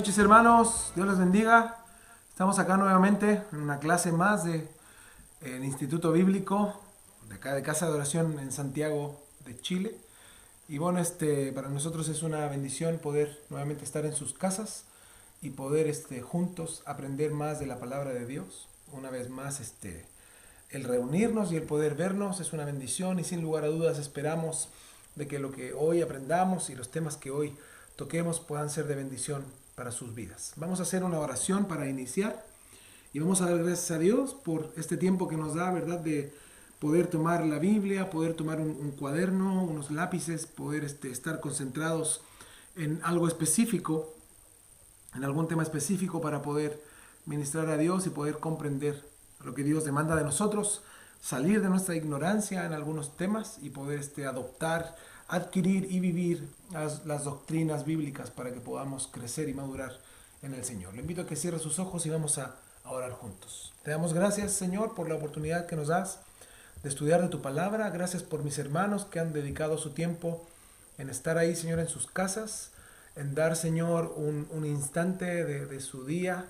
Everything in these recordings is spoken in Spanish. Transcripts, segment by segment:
Buenas noches, hermanos, Dios les bendiga. Estamos acá nuevamente en una clase más del Instituto Bíblico de acá de Casa de Oración en Santiago de Chile. Y bueno, para nosotros es una bendición poder nuevamente estar en sus casas y poder juntos aprender más de la palabra de Dios. Una vez más, el reunirnos y el poder vernos es una bendición, y sin lugar a dudas esperamos de que lo que hoy aprendamos y los temas que hoy toquemos puedan ser de bendición para sus vidas. Vamos a hacer una oración para iniciar y vamos a dar gracias a Dios por este tiempo que nos da, ¿verdad?, de poder tomar la Biblia, poder tomar un cuaderno, unos lápices, poder estar concentrados en algo específico, en algún tema específico, para poder ministrar a Dios y poder comprender lo que Dios demanda de nosotros, salir de nuestra ignorancia en algunos temas y poder adoptar, adquirir y vivir las doctrinas bíblicas para que podamos crecer y madurar en el Señor. Le invito a que cierre sus ojos y vamos a orar juntos. Te damos gracias, Señor, por la oportunidad que nos das de estudiar de tu palabra. Gracias por mis hermanos que han dedicado su tiempo en estar ahí, Señor, en sus casas, en dar, Señor, un instante de su día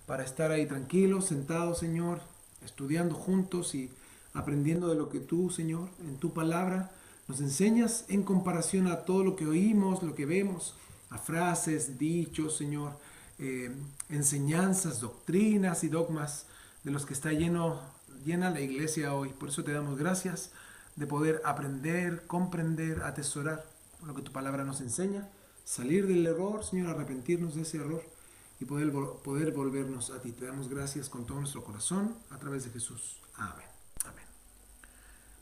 para estar ahí tranquilos, sentados, Señor, estudiando juntos y aprendiendo de lo que tú, Señor, en tu palabra nos enseñas en comparación a todo lo que oímos, lo que vemos, a frases, dichos, Señor, enseñanzas, doctrinas y dogmas de los que está llena la iglesia hoy. Por eso te damos gracias de poder aprender, comprender, atesorar lo que tu palabra nos enseña, salir del error, Señor, arrepentirnos de ese error y poder volvernos a ti. Te damos gracias con todo nuestro corazón a través de Jesús. Amén. Amén.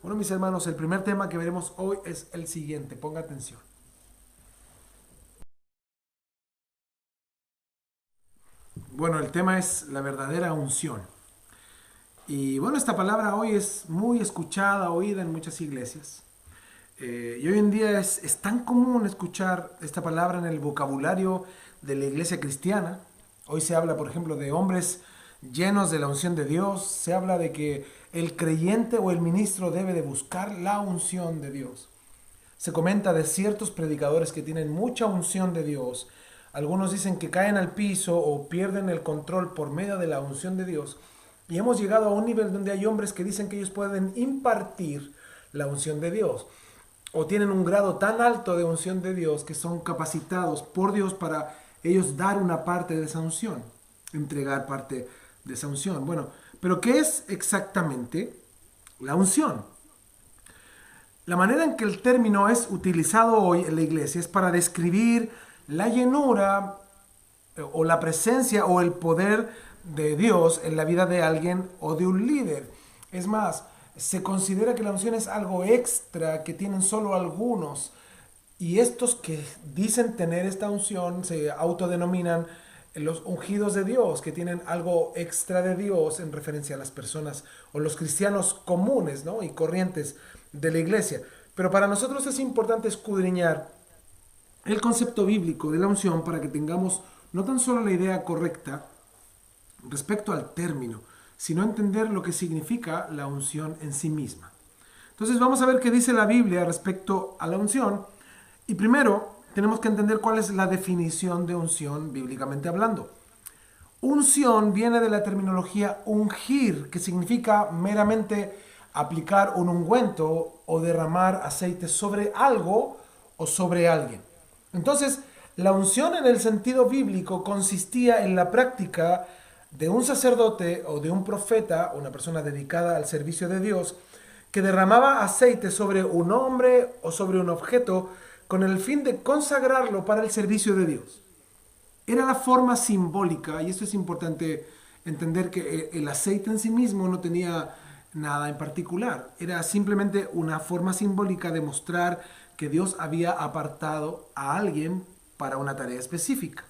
Bueno, mis hermanos, el primer tema que veremos hoy es el siguiente. Ponga atención. Bueno, el tema es la verdadera unción. Y bueno, esta palabra hoy es muy escuchada, oída en muchas iglesias. Y hoy en día es tan común escuchar esta palabra en el vocabulario de la iglesia cristiana. Hoy se habla, por ejemplo, de hombres llenos de la unción de Dios. Se habla de que el creyente o el ministro debe de buscar la unción de Dios. Se comenta de ciertos predicadores que tienen mucha unción de Dios. Algunos dicen que caen al piso o pierden el control por medio de la unción de Dios. Y hemos llegado a un nivel donde hay hombres que dicen que ellos pueden impartir la unción de Dios, o tienen un grado tan alto de unción de Dios que son capacitados por Dios para ellos dar una parte de esa unción, entregar parte de esa unción. Bueno, pero ¿qué es exactamente la unción? La manera en que el término es utilizado hoy en la iglesia es para describir la llenura o la presencia o el poder de Dios en la vida de alguien o de un líder. Es más, se considera que la unción es algo extra que tienen solo algunos, y estos que dicen tener esta unción se autodenominan los ungidos de Dios, que tienen algo extra de Dios en referencia a las personas o los cristianos comunes, ¿no?, y corrientes de la iglesia. Pero para nosotros es importante escudriñar el concepto bíblico de la unción para que tengamos no tan solo la idea correcta respecto al término, sino entender lo que significa la unción en sí misma. Entonces vamos a ver qué dice la Biblia respecto a la unción. Y primero tenemos que entender cuál es la definición de unción bíblicamente hablando. Unción viene de la terminología ungir, que significa meramente aplicar un ungüento o derramar aceite sobre algo o sobre alguien. Entonces, la unción en el sentido bíblico consistía en la práctica de un sacerdote o de un profeta, una persona dedicada al servicio de Dios, que derramaba aceite sobre un hombre o sobre un objeto con el fin de consagrarlo para el servicio de Dios. Era la forma simbólica, y esto es importante entender, que el aceite en sí mismo no tenía nada en particular. Era simplemente una forma simbólica de mostrar que Dios había apartado a alguien para una tarea específica.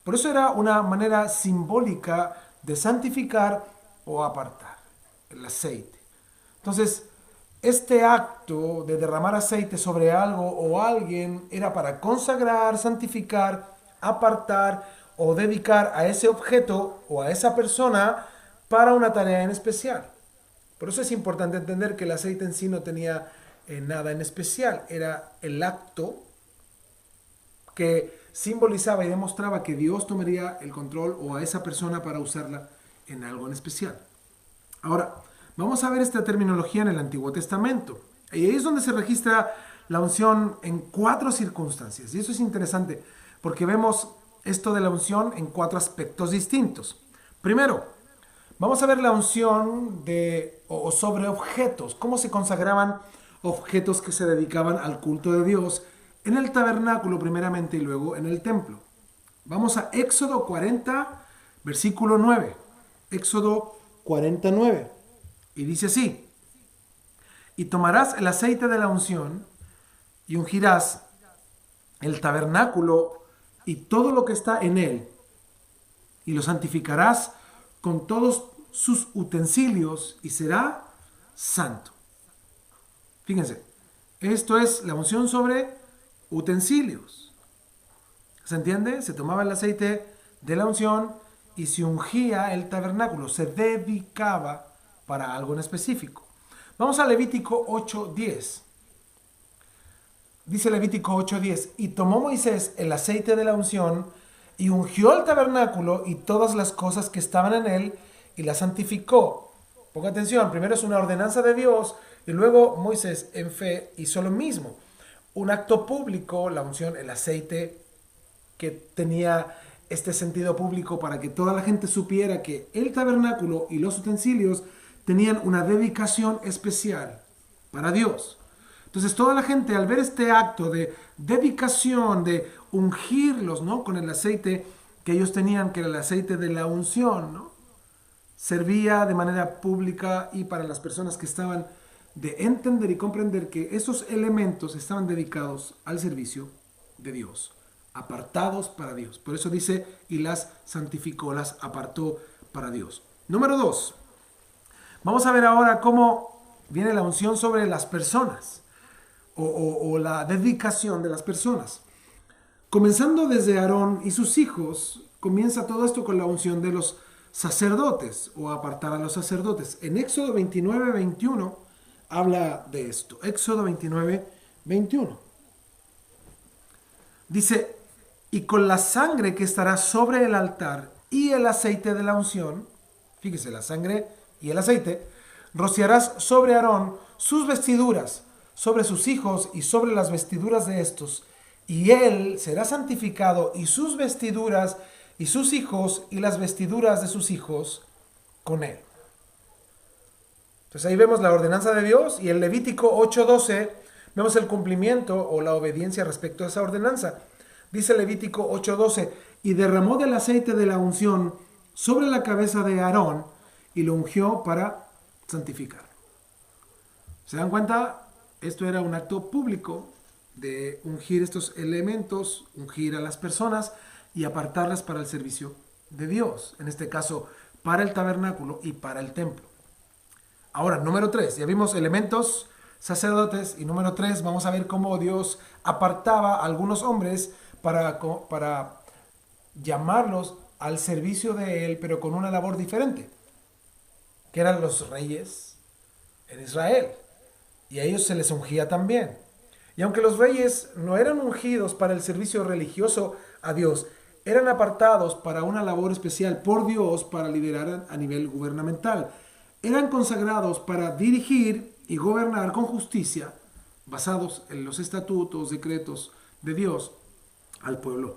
Por eso era una manera simbólica de santificar o apartar el aceite. Entonces, este acto de derramar aceite sobre algo o alguien era para consagrar, santificar, apartar o dedicar a ese objeto o a esa persona para una tarea en especial. Por eso es importante entender que el aceite en sí no tenía nada en especial. Era el acto que simbolizaba y demostraba que Dios tomaría el control o a esa persona para usarla en algo en especial. Ahora, vamos a ver esta terminología en el Antiguo Testamento. Y ahí es donde se registra la unción en 4 circunstancias. Y eso es interesante porque vemos esto de la unción en 4 aspectos distintos. Primero, vamos a ver la unción o sobre objetos, cómo se consagraban objetos que se dedicaban al culto de Dios en el tabernáculo primeramente y luego en el templo. Vamos a Éxodo 40, versículo 9. Éxodo 49. Y dice así: y tomarás el aceite de la unción y ungirás el tabernáculo y todo lo que está en él, y lo santificarás con todos sus utensilios y será santo. Fíjense, esto es la unción sobre utensilios. ¿Se entiende? Se tomaba el aceite de la unción y se ungía el tabernáculo, se dedicaba para algo en específico. Vamos a Levítico 8:10. Dice Levítico 8:10, y tomó Moisés el aceite de la unción y ungió el tabernáculo y todas las cosas que estaban en él y la santificó. Ponga atención, primero es una ordenanza de Dios y luego Moisés en fe hizo lo mismo. Un acto público, la unción, el aceite que tenía este sentido público para que toda la gente supiera que el tabernáculo y los utensilios tenían una dedicación especial para Dios. Entonces toda la gente al ver este acto de dedicación, de ungirlos, ¿no?, con el aceite que ellos tenían, que era el aceite de la unción, ¿no?, servía de manera pública y para las personas que estaban de entender y comprender que esos elementos estaban dedicados al servicio de Dios, apartados para Dios. Por eso dice, y las santificó, las apartó para Dios. Número 2. Vamos a ver ahora cómo viene la unción sobre las personas o la dedicación de las personas. Comenzando desde Aarón y sus hijos, comienza todo esto con la unción de los sacerdotes o apartar a los sacerdotes. En Éxodo 29:21 habla de esto. Éxodo 29:21. Dice, y con la sangre que estará sobre el altar y el aceite de la unción, fíjese, la sangre y el aceite, rociarás sobre Aarón sus vestiduras, sobre sus hijos y sobre las vestiduras de estos, y él será santificado y sus vestiduras y sus hijos y las vestiduras de sus hijos con él. Entonces ahí vemos la ordenanza de Dios y en Levítico 8:12 vemos el cumplimiento o la obediencia respecto a esa ordenanza. Dice Levítico 8:12, y derramó del aceite de la unción sobre la cabeza de Aarón y lo ungió para santificar. ¿Se dan cuenta? Esto era un acto público de ungir estos elementos, ungir a las personas y apartarlas para el servicio de Dios. En este caso, para el tabernáculo y para el templo. Ahora, número 3. Ya vimos elementos, sacerdotes. Y número 3, vamos a ver cómo Dios apartaba a algunos hombres para llamarlos al servicio de Él, pero con una labor diferente, que eran los reyes en Israel. Y a ellos se les ungía también. Y aunque los reyes no eran ungidos para el servicio religioso a Dios, eran apartados para una labor especial por Dios para liderar a nivel gubernamental. Eran consagrados para dirigir y gobernar con justicia, basados en los estatutos, decretos de Dios al pueblo.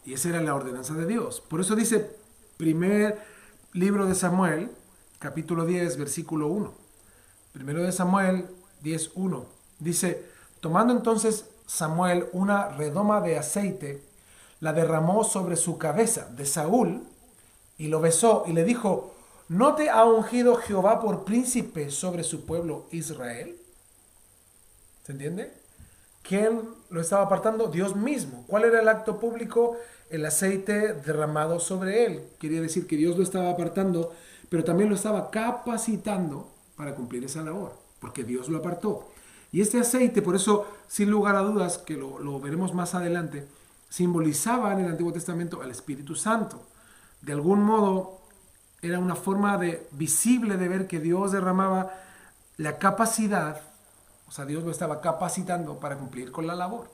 Y esa era la ordenanza de Dios. Por eso dice primer libro de Samuel, capítulo 10, versículo 1. Primero de Samuel 10:1 dice, tomando entonces Samuel una redoma de aceite, la derramó sobre su cabeza de Saúl y lo besó y le dijo, ¿no te ha ungido Jehová por príncipe sobre su pueblo Israel? ¿Se entiende? ¿Quién lo estaba apartando? Dios mismo. ¿Cuál era el acto público? El aceite derramado sobre él. Quería decir que Dios lo estaba apartando, pero también lo estaba capacitando para cumplir esa labor, porque Dios lo apartó. Y este aceite, por eso, sin lugar a dudas, que lo veremos más adelante, simbolizaba en el Antiguo Testamento al Espíritu Santo. De algún modo, era una forma visible de ver que Dios derramaba la capacidad, o sea, Dios lo estaba capacitando para cumplir con la labor.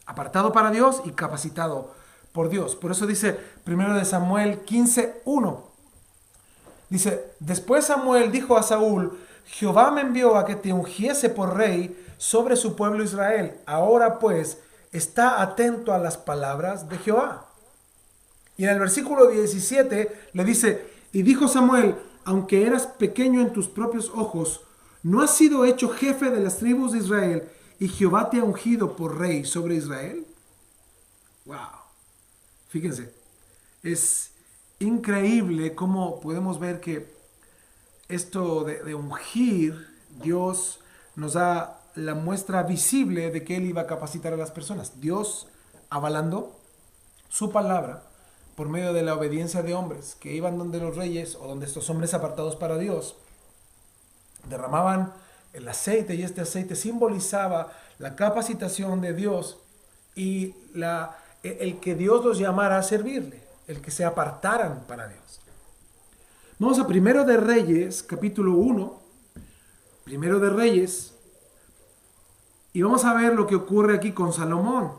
apartado para Dios y capacitado por Dios. Por eso dice 1 Samuel 15:1. Dice, después Samuel dijo a Saúl, Jehová me envió a que te ungiese por rey sobre su pueblo Israel. Ahora pues, está atento a las palabras de Jehová. Y en el versículo 17 le dice, y dijo Samuel, aunque eras pequeño en tus propios ojos, ¿no has sido hecho jefe de las tribus de Israel y Jehová te ha ungido por rey sobre Israel? Wow. Fíjense, es increíble cómo podemos ver que esto de ungir, Dios nos da la muestra visible de que Él iba a capacitar a las personas. Dios avalando su palabra por medio de la obediencia de hombres que iban donde los reyes o donde estos hombres apartados para Dios derramaban el aceite, y este aceite simbolizaba la capacitación de Dios y el que Dios los llamara a servirle, el que se apartaran para Dios. Vamos a Primero de Reyes, capítulo 1, Primero de Reyes, y vamos a ver lo que ocurre aquí con Salomón.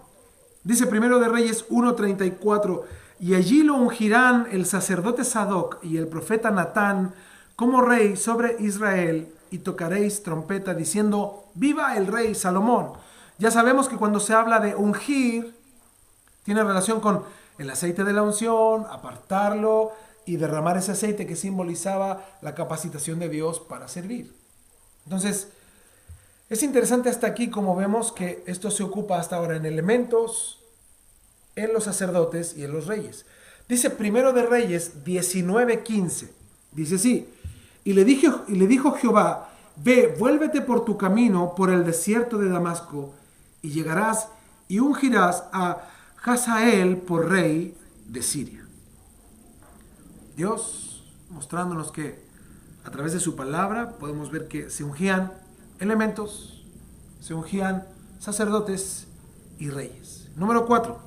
Dice Primero de Reyes 1:34, y allí lo ungirán el sacerdote Sadoc y el profeta Natán como rey sobre Israel, y tocaréis trompeta diciendo, viva el rey Salomón. Ya sabemos que cuando se habla de ungir, tiene relación con el aceite de la unción, apartarlo y derramar ese aceite que simbolizaba la capacitación de Dios para servir. Entonces, es interesante hasta aquí como vemos que esto se ocupa hasta ahora en elementos, en los sacerdotes y en los reyes. Dice Primero de Reyes 19:15. Dice así, y le dijo Jehová, ve, vuélvete por tu camino por el desierto de Damasco, y llegarás y ungirás a Hazael por rey de Siria. Dios mostrándonos que a través de su palabra podemos ver que se ungían elementos, se ungían sacerdotes y reyes. Número 4.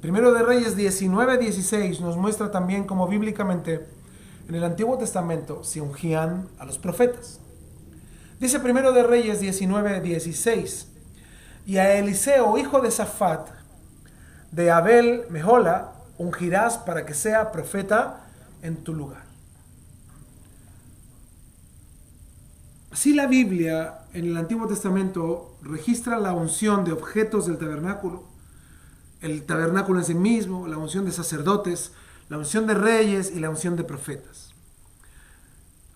Primero de Reyes 19:16 nos muestra también cómo bíblicamente en el Antiguo Testamento se ungían a los profetas. Dice Primero de Reyes 19:16, y a Eliseo, hijo de Safat, de Abel Mehola, ungirás para que sea profeta en tu lugar. Así la Biblia en el Antiguo Testamento registra la unción de objetos del tabernáculo, el tabernáculo en sí mismo, la unción de sacerdotes, la unción de reyes y la unción de profetas.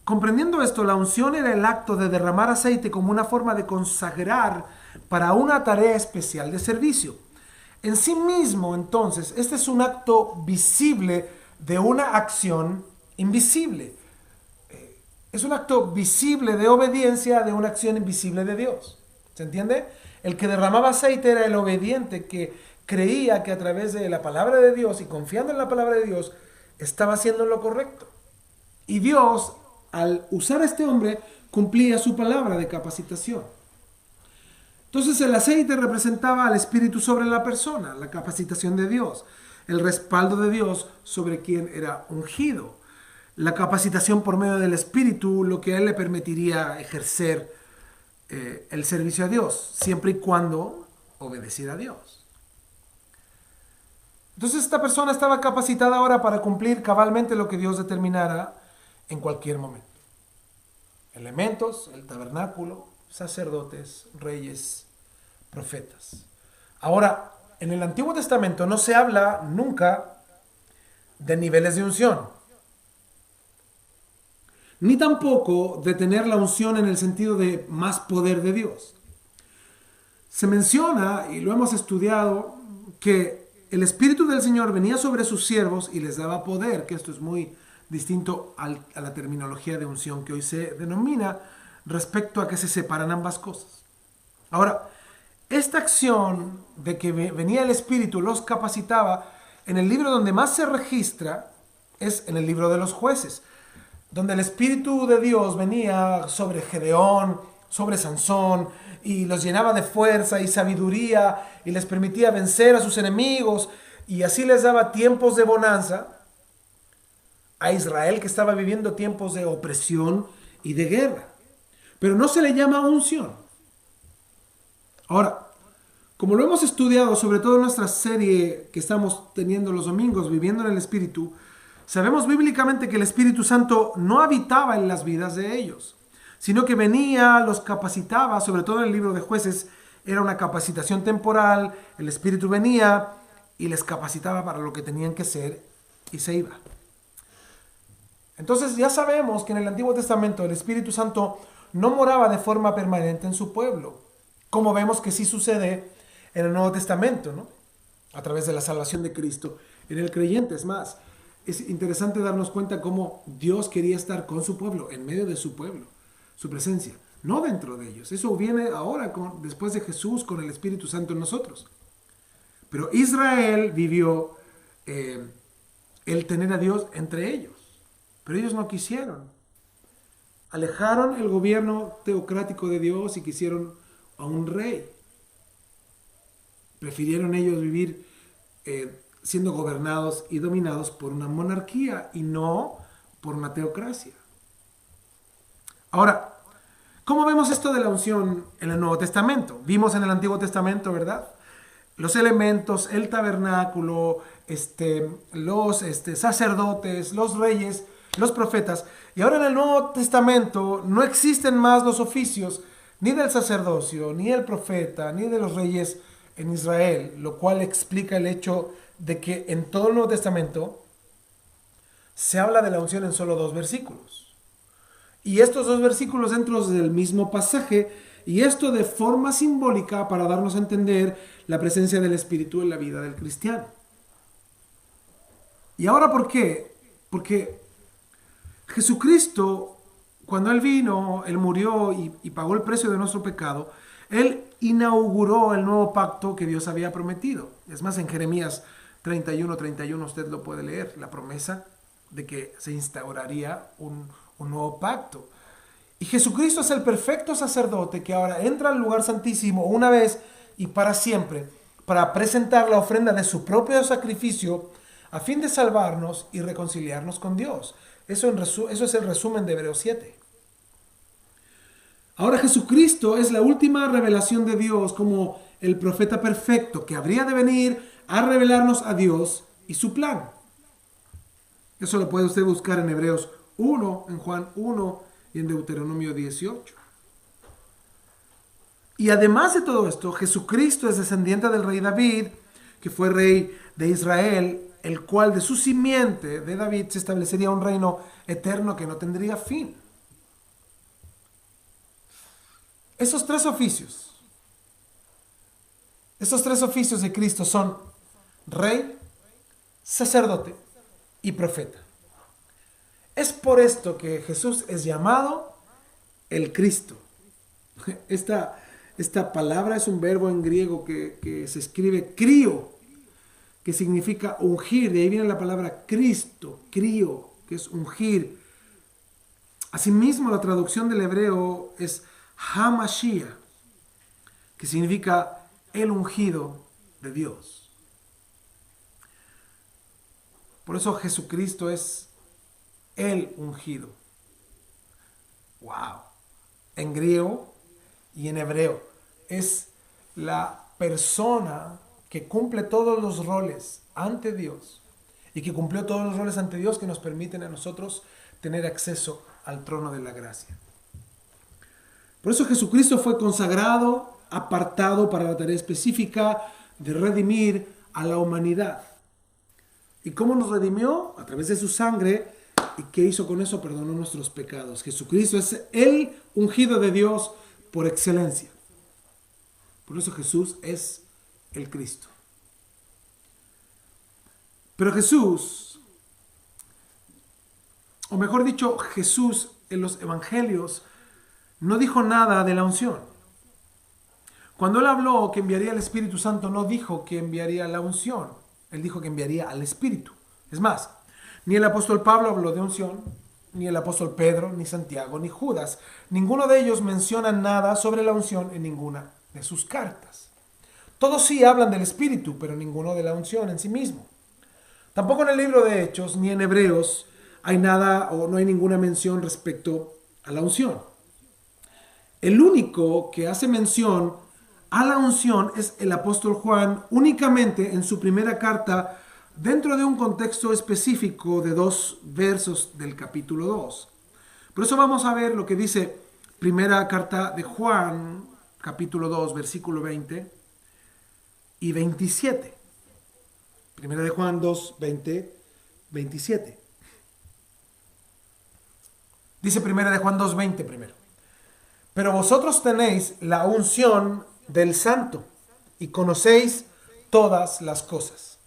Comprendiendo esto, la unción era el acto de derramar aceite como una forma de consagrar para una tarea especial de servicio. En sí mismo, entonces, este es un acto visible de una acción invisible. Es un acto visible de obediencia de una acción invisible de Dios. ¿Se entiende? El que derramaba aceite era el obediente que creía que a través de la palabra de Dios y confiando en la palabra de Dios estaba haciendo lo correcto. Y Dios, al usar a este hombre, cumplía su palabra de capacitación. Entonces el aceite representaba al Espíritu sobre la persona, la capacitación de Dios, el respaldo de Dios sobre quien era ungido, la capacitación por medio del Espíritu, lo que a él le permitiría ejercer el servicio a Dios, siempre y cuando obedeciera a Dios. Entonces esta persona estaba capacitada ahora para cumplir cabalmente lo que Dios determinara en cualquier momento. Elementos, el tabernáculo, sacerdotes, reyes, profetas. Ahora, en el Antiguo Testamento no se habla nunca de niveles de unción, ni tampoco de tener la unción en el sentido de más poder de Dios. Se menciona, y lo hemos estudiado, que el Espíritu del Señor venía sobre sus siervos y les daba poder, que esto es muy distinto a la terminología de unción que hoy se denomina respecto a que se separan ambas cosas. Ahora, esta acción de que venía el Espíritu los capacitaba, en el libro donde más se registra es en el libro de los Jueces, donde el Espíritu de Dios venía sobre Gedeón, sobre Sansón, y los llenaba de fuerza y sabiduría y les permitía vencer a sus enemigos, y así les daba tiempos de bonanza a Israel, que estaba viviendo tiempos de opresión y de guerra. Pero no se le llama unción. Ahora, Como lo hemos estudiado, sobre todo en nuestra serie que estamos teniendo los domingos, Viviendo en el Espíritu, sabemos bíblicamente que el Espíritu Santo no habitaba en las vidas de ellos, sino que venía, los capacitaba, sobre todo en el libro de Jueces, era una capacitación temporal, el Espíritu venía y les capacitaba para lo que tenían que ser y se iba. Entonces ya sabemos que en el Antiguo Testamento el Espíritu Santo no moraba de forma permanente en su pueblo, como vemos que sí sucede en el Nuevo Testamento, ¿no? A través de la salvación de Cristo en el creyente. Es más, es interesante darnos cuenta cómo Dios quería estar con su pueblo, en medio de su pueblo, su presencia, no dentro de ellos. Eso viene ahora, después de Jesús, con el Espíritu Santo en nosotros. Pero Israel vivió el tener a Dios entre ellos. Pero ellos no quisieron. Alejaron el gobierno teocrático de Dios y quisieron a un rey. Prefirieron ellos vivir siendo gobernados y dominados por una monarquía y no por una teocracia. Ahora, ¿cómo vemos esto de la unción en el Nuevo Testamento? Vimos en el Antiguo Testamento, ¿verdad? Los elementos, el tabernáculo, los sacerdotes, los reyes, los profetas. Y ahora en el Nuevo Testamento no existen más los oficios ni del sacerdocio, ni del profeta, ni de los reyes en Israel, lo cual explica el hecho de que en todo el Nuevo Testamento se habla de la unción en solo 2 versículos. Y estos 2 versículos dentro del mismo pasaje, y esto de forma simbólica para darnos a entender la presencia del Espíritu en la vida del cristiano. ¿Y ahora por qué? Porque Jesucristo, cuando Él vino, Él murió y pagó el precio de nuestro pecado, Él inauguró el nuevo pacto que Dios había prometido. Es más, en Jeremías 31 usted lo puede leer, la promesa de que se instauraría un nuevo pacto. Y Jesucristo es el perfecto sacerdote que ahora entra al lugar santísimo una vez y para siempre, para presentar la ofrenda de su propio sacrificio a fin de salvarnos y reconciliarnos con Dios. Eso es el resumen de Hebreos 7. Ahora Jesucristo es la última revelación de Dios como el profeta perfecto que habría de venir a revelarnos a Dios y su plan. Eso lo puede usted buscar en Hebreos 1, en Juan 1 y en Deuteronomio 18. Y además de todo esto, Jesucristo es descendiente del rey David, que fue rey de Israel, el cual de su simiente de David se establecería un reino eterno que no tendría fin. Esos tres oficios de Cristo son rey, sacerdote y profeta. Es por esto que Jesús es llamado el Cristo. Esta palabra es un verbo en griego que se escribe crío, que significa ungir. De ahí viene la palabra Cristo, crío, que es ungir. Asimismo, la traducción del hebreo es Hamashiach, que significa el ungido de Dios. Por eso Jesucristo es el ungido. ¡Wow! En griego y en hebreo. Es la persona que cumple todos los roles ante Dios y que cumplió todos los roles ante Dios que nos permiten a nosotros tener acceso al trono de la gracia. Por eso Jesucristo fue consagrado, apartado para la tarea específica de redimir a la humanidad. ¿Y cómo nos redimió? A través de su sangre. ¿Y qué hizo con eso? Perdonó nuestros pecados. Jesucristo es el ungido de Dios por excelencia. Por eso Jesús es el Cristo. Pero Jesús, o mejor dicho, Jesús en los evangelios no dijo nada de la unción. Cuando Él habló que enviaría al Espíritu Santo, no dijo que enviaría la unción. Él dijo que enviaría al Espíritu. Es más, ni el apóstol Pablo habló de unción, ni el apóstol Pedro, ni Santiago, ni Judas. Ninguno de ellos menciona nada sobre la unción en ninguna de sus cartas. Todos sí hablan del Espíritu, pero ninguno de la unción en sí mismo. Tampoco en el libro de Hechos, ni en Hebreos, hay nada o no hay ninguna mención respecto a la unción. El único que hace mención a la unción es el apóstol Juan únicamente en su primera carta dentro de un contexto específico de 2 versos del capítulo 2. Por eso vamos a ver lo que dice primera carta de Juan, capítulo 2, versículo 20 y 27. Primera de Juan 2, 20, 27. Dice primera de Juan 2, 20 primero. Pero vosotros tenéis la unción del Santo y conocéis todas las cosas.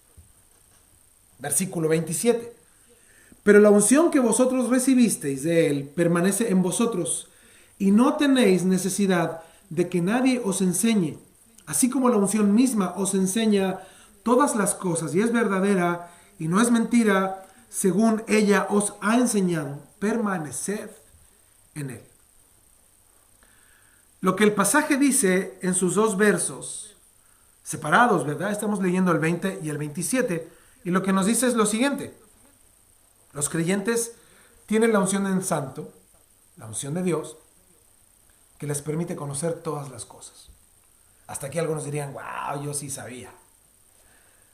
Versículo 27. Pero la unción que vosotros recibisteis de él permanece en vosotros y no tenéis necesidad de que nadie os enseñe, así como la unción misma os enseña todas las cosas y es verdadera y no es mentira, según ella os ha enseñado, permaneced en él. Lo que el pasaje dice en sus 2 versos, separados, ¿verdad? Estamos leyendo el 20 y el 27, y lo que nos dice es lo siguiente. Los creyentes tienen la unción del Santo, la unción de Dios, que les permite conocer todas las cosas. Hasta aquí algunos dirían, wow, yo sí sabía.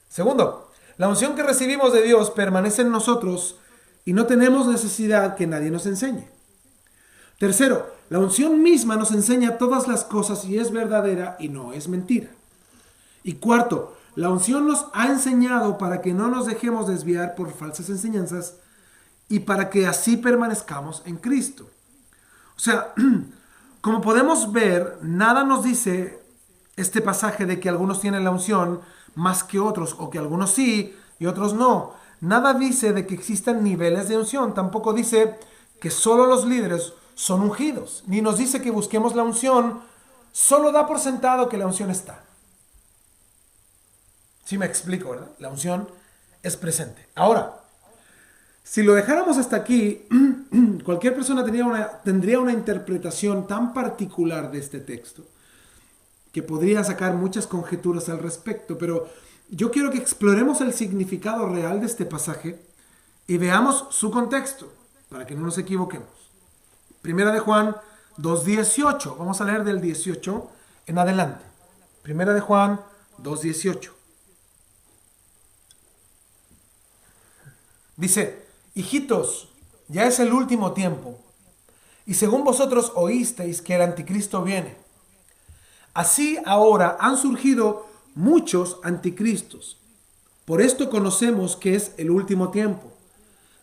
Segundo, la unción que recibimos de Dios permanece en nosotros y no tenemos necesidad que nadie nos enseñe. Tercero, la unción misma nos enseña todas las cosas y es verdadera y no es mentira. Y cuarto, la unción nos ha enseñado para que no nos dejemos desviar por falsas enseñanzas y para que así permanezcamos en Cristo. O sea, como podemos ver, nada nos dice este pasaje de que algunos tienen la unción más que otros, o que algunos sí y otros no. Nada dice de que existan niveles de unción. Tampoco dice que solo los líderes son ungidos. Ni nos dice que busquemos la unción. Solo da por sentado que la unción está. Sí me explico, ¿verdad? La unción es presente. Ahora, si lo dejáramos hasta aquí, cualquier persona tendría una interpretación tan particular de este texto que podría sacar muchas conjeturas al respecto, pero yo quiero que exploremos el significado real de este pasaje y veamos su contexto, para que no nos equivoquemos. Primera de Juan 2:18, vamos a leer del 18 en adelante. Primera de Juan 2:18. Dice, hijitos, ya es el último tiempo, y según vosotros oísteis que el anticristo viene. Así ahora han surgido muchos anticristos. Por esto conocemos que es el último tiempo.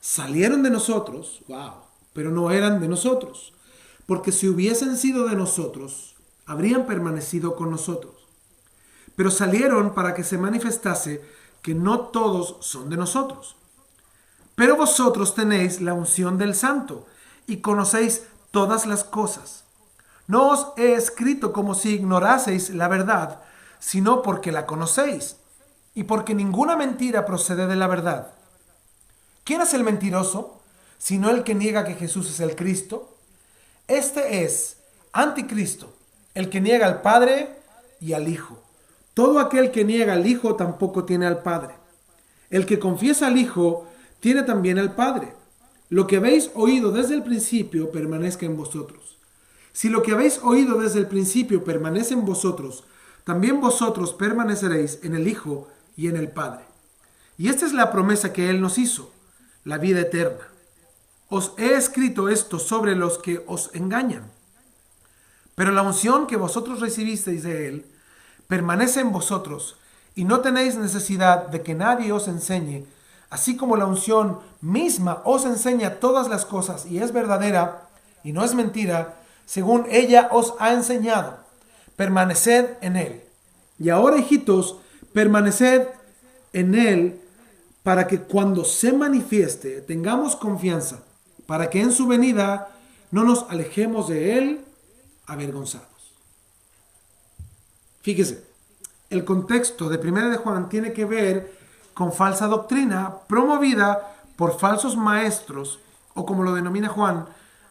Salieron de nosotros, wow, pero no eran de nosotros, porque si hubiesen sido de nosotros, habrían permanecido con nosotros. Pero salieron para que se manifestase que no todos son de nosotros. Pero vosotros tenéis la unción del Santo y conocéis todas las cosas. No os he escrito como si ignoraseis la verdad, sino porque la conocéis, y porque ninguna mentira procede de la verdad. ¿Quién es el mentiroso, sino el que niega que Jesús es el Cristo? Este es anticristo, el que niega al Padre y al Hijo. Todo aquel que niega al Hijo tampoco tiene al Padre. El que confiesa al Hijo tiene también al Padre. Lo que habéis oído desde el principio permanezca en vosotros. Si lo que habéis oído desde el principio permanece en vosotros, también vosotros permaneceréis en el Hijo y en el Padre. Y esta es la promesa que Él nos hizo, la vida eterna. Os he escrito esto sobre los que os engañan. Pero la unción que vosotros recibisteis de Él permanece en vosotros, y no tenéis necesidad de que nadie os enseñe, así como la unción misma os enseña todas las cosas y es verdadera y no es mentira, según ella os ha enseñado. Permaneced en él. Y ahora, hijitos, permaneced en él para que cuando se manifieste tengamos confianza, para que en su venida no nos alejemos de él avergonzados. Fíjese, el contexto de 1 de Juan tiene que ver con falsa doctrina promovida por falsos maestros, o como lo denomina Juan,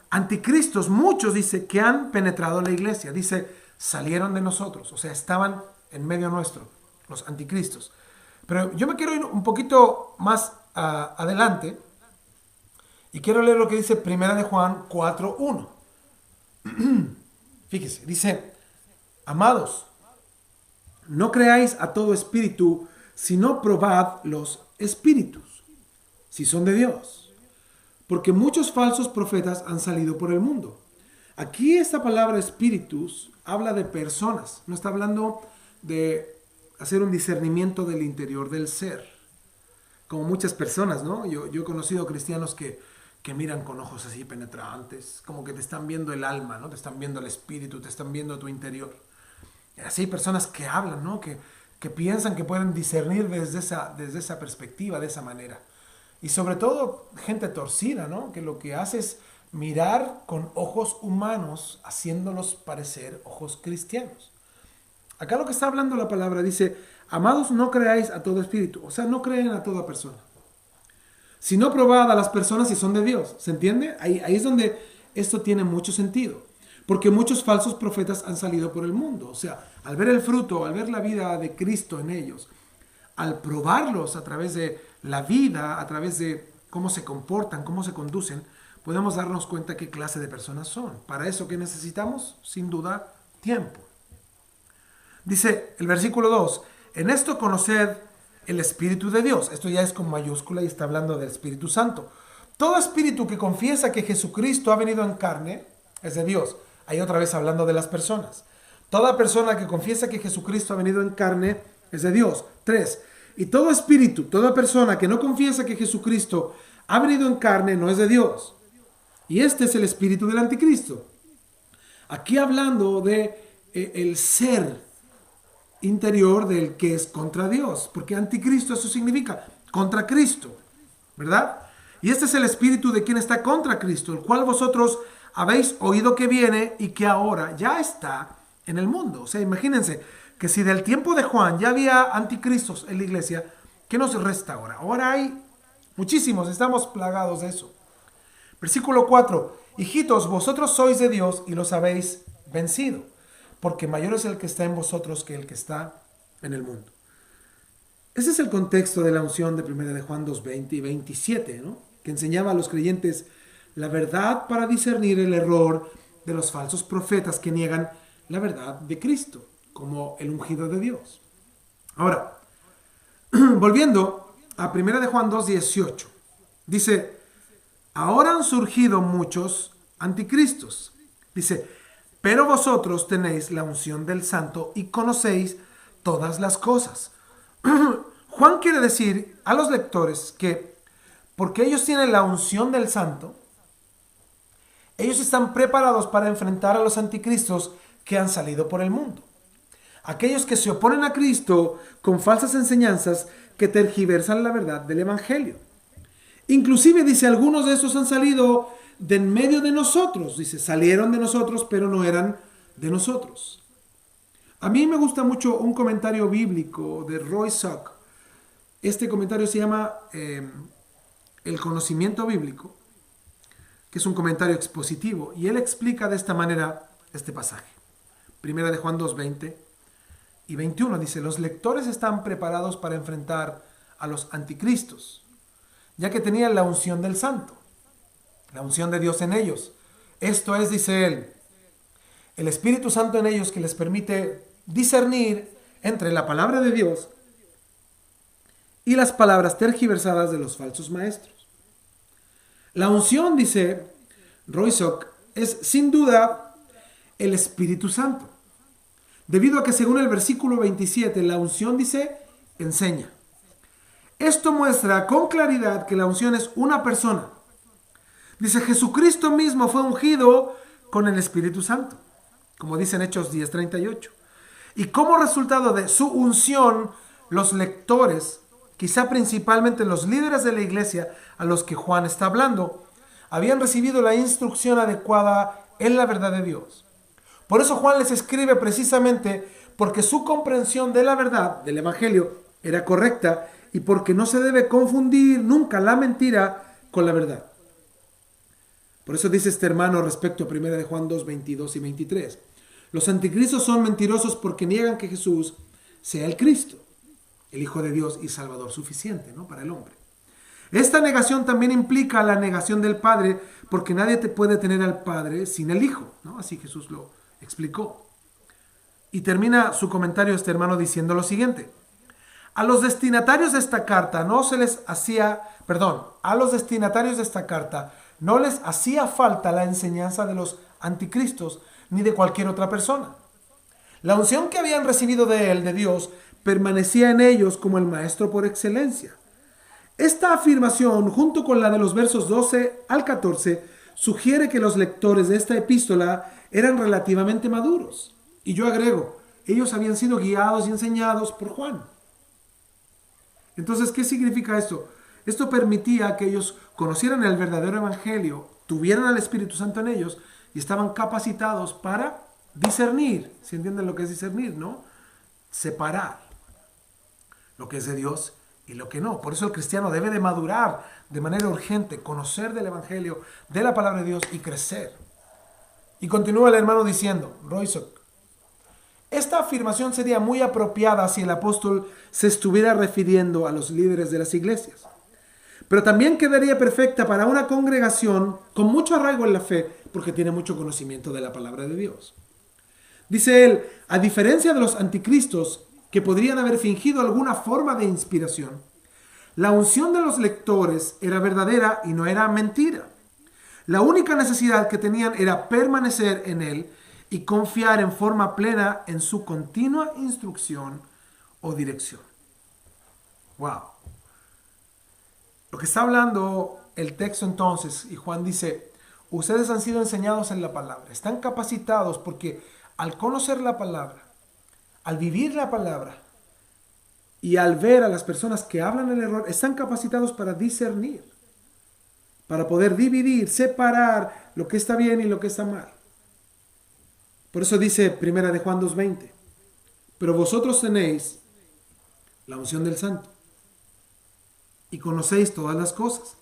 anticristos. Muchos, dice, que han penetrado la iglesia. Dice, salieron de nosotros, o sea, estaban en medio nuestro, los anticristos. Pero yo me quiero ir un poquito más adelante y quiero leer lo que dice 1 de Juan 4:1. Fíjese, dice, amados, no creáis a todo espíritu, sino probad los espíritus, si son de Dios. Porque muchos falsos profetas han salido por el mundo. Aquí esta palabra espíritus habla de personas, no está hablando de hacer un discernimiento del interior del ser. Como muchas personas, ¿no? Yo he conocido cristianos que miran con ojos así penetrantes, como que te están viendo el alma, ¿no? Te están viendo el espíritu, te están viendo tu interior. Y así hay personas que hablan, ¿no? Que piensan que pueden discernir desde esa perspectiva, de esa manera. Y sobre todo gente torcida, ¿no? Que lo que hace es mirar con ojos humanos, haciéndolos parecer ojos cristianos. Acá lo que está hablando la palabra dice, amados, no creáis a todo espíritu, o sea, no creen a toda persona, sino probad a las personas si son de Dios. ¿Se entiende? Ahí es donde esto tiene mucho sentido. Porque muchos falsos profetas han salido por el mundo. O sea, al ver el fruto, al ver la vida de Cristo en ellos, al probarlos a través de la vida, a través de cómo se comportan, cómo se conducen, podemos darnos cuenta qué clase de personas son. Para eso, ¿qué necesitamos? Sin duda, tiempo. Dice el versículo 2, en esto conoced el Espíritu de Dios. Esto ya es con mayúscula y está hablando del Espíritu Santo. Todo espíritu que confiesa que Jesucristo ha venido en carne es de Dios. Ahí otra vez hablando de las personas. Toda persona que confiesa que Jesucristo ha venido en carne es de Dios. 3. Y todo espíritu, toda persona que no confiesa que Jesucristo ha venido en carne no es de Dios. Y este es el espíritu del anticristo. Aquí hablando de el ser interior del que es contra Dios, porque anticristo eso significa contra Cristo, ¿verdad? Y este es el espíritu de quien está contra Cristo, el cual vosotros habéis oído que viene y que ahora ya está en el mundo. O sea, imagínense que si del tiempo de Juan ya había anticristos en la iglesia, ¿qué nos resta ahora? Ahora hay muchísimos, estamos plagados de eso. Versículo 4, hijitos, vosotros sois de Dios y los habéis vencido, porque mayor es el que está en vosotros que el que está en el mundo. Ese es el contexto de la unción de 1 de Juan 2:20 y 27, ¿no? Que enseñaba a los creyentes la verdad para discernir el error de los falsos profetas que niegan la verdad de Cristo, como el ungido de Dios. Ahora, volviendo a 1 de Juan 2:18, dice, ahora han surgido muchos anticristos. Dice, pero vosotros tenéis la unción del Santo y conocéis todas las cosas. Juan quiere decir a los lectores que porque ellos tienen la unción del Santo, ellos están preparados para enfrentar a los anticristos que han salido por el mundo. Aquellos que se oponen a Cristo con falsas enseñanzas que tergiversan la verdad del Evangelio. Inclusive dice, algunos de estos han salido de en medio de nosotros. Dice, salieron de nosotros, pero no eran de nosotros. A mí me gusta mucho un comentario bíblico de Roy Sock. Este comentario se llama El conocimiento bíblico, que es un comentario expositivo. Y él explica de esta manera este pasaje. Primera de Juan 2:20 y 21. Dice, los lectores están preparados para enfrentar a los anticristos, ya que tenían la unción del Santo, la unción de Dios en ellos. Esto es, dice él, el Espíritu Santo en ellos que les permite discernir entre la palabra de Dios y las palabras tergiversadas de los falsos maestros. La unción, dice Roysock, es sin duda el Espíritu Santo, debido a que según el versículo 27, la unción dice, enseña. Esto muestra con claridad que la unción es una persona. Dice, Jesucristo mismo fue ungido con el Espíritu Santo, como dice en Hechos 10:38. Y como resultado de su unción, los lectores, quizá principalmente los líderes de la iglesia a los que Juan está hablando, habían recibido la instrucción adecuada en la verdad de Dios. Por eso Juan les escribe precisamente porque su comprensión de la verdad del Evangelio era correcta y porque no se debe confundir nunca la mentira con la verdad. Por eso dice este hermano respecto a 1 de Juan 2:22 y 23. Los anticristos son mentirosos porque niegan que Jesús sea el Cristo, el Hijo de Dios y Salvador suficiente, ¿no?, para el hombre. Esta negación también implica la negación del Padre, porque nadie te puede tener al Padre sin el Hijo, ¿no? Así Jesús lo explicó. Y termina su comentario este hermano diciendo lo siguiente. A los destinatarios de esta carta no se les hacía, perdón, a los destinatarios de esta carta no les hacía falta la enseñanza de los anticristos ni de cualquier otra persona. La unción que habían recibido de él, de Dios, permanecía en ellos como el maestro por excelencia. Esta afirmación, junto con la de los versos 12 al 14, sugiere que los lectores de esta epístola eran relativamente maduros. Y yo agrego, ellos habían sido guiados y enseñados por Juan. Entonces, ¿qué significa esto? Esto permitía que ellos conocieran el verdadero evangelio, tuvieran al Espíritu Santo en ellos y estaban capacitados para discernir. ¿Se entiende lo que es discernir, no? Separar lo que es de Dios y lo que no. Por eso el cristiano debe de madurar de manera urgente, conocer del evangelio, de la palabra de Dios y crecer. Y continúa el hermano diciendo, Roysock, esta afirmación sería muy apropiada si el apóstol se estuviera refiriendo a los líderes de las iglesias. Pero también quedaría perfecta para una congregación con mucho arraigo en la fe, porque tiene mucho conocimiento de la palabra de Dios. Dice él, a diferencia de los anticristos, que podrían haber fingido alguna forma de inspiración, la unción de los lectores era verdadera y no era mentira. La única necesidad que tenían era permanecer en él y confiar en forma plena en su continua instrucción o dirección. Wow. Lo que está hablando el texto entonces, y Juan dice, ustedes han sido enseñados en la palabra, están capacitados porque al conocer la palabra, al vivir la palabra y al ver a las personas que hablan el error, están capacitados para discernir, para poder dividir, separar lo que está bien y lo que está mal. Por eso dice Primera de Juan 2:20, pero vosotros tenéis la unción del Santo y conocéis todas las cosas.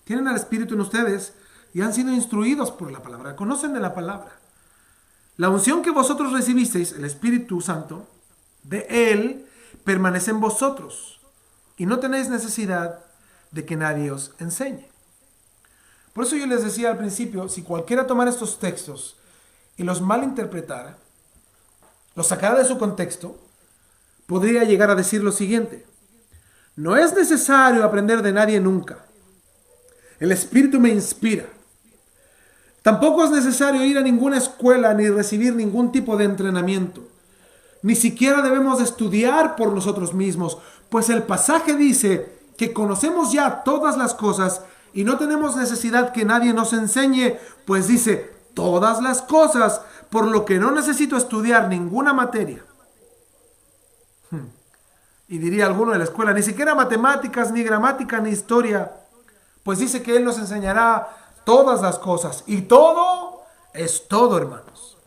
Tienen al Espíritu en ustedes y han sido instruidos por la palabra, conocen de la palabra. La unción que vosotros recibisteis, el Espíritu Santo, de Él permanece en vosotros y no tenéis necesidad de que nadie os enseñe. Por eso yo les decía al principio, si cualquiera tomara estos textos y los malinterpretara, los sacara de su contexto, podría llegar a decir lo siguiente: no es necesario aprender de nadie nunca. El Espíritu me inspira. Tampoco es necesario ir a ninguna escuela ni recibir ningún tipo de entrenamiento. Ni siquiera debemos estudiar por nosotros mismos, pues el pasaje dice que conocemos ya todas las cosas y no tenemos necesidad que nadie nos enseñe, pues dice todas las cosas, por lo que no necesito estudiar ninguna materia. Y diría alguno de la escuela, ni siquiera matemáticas, ni gramática, ni historia, pues dice que Él nos enseñará todas las cosas. Y todo es todo, hermanos.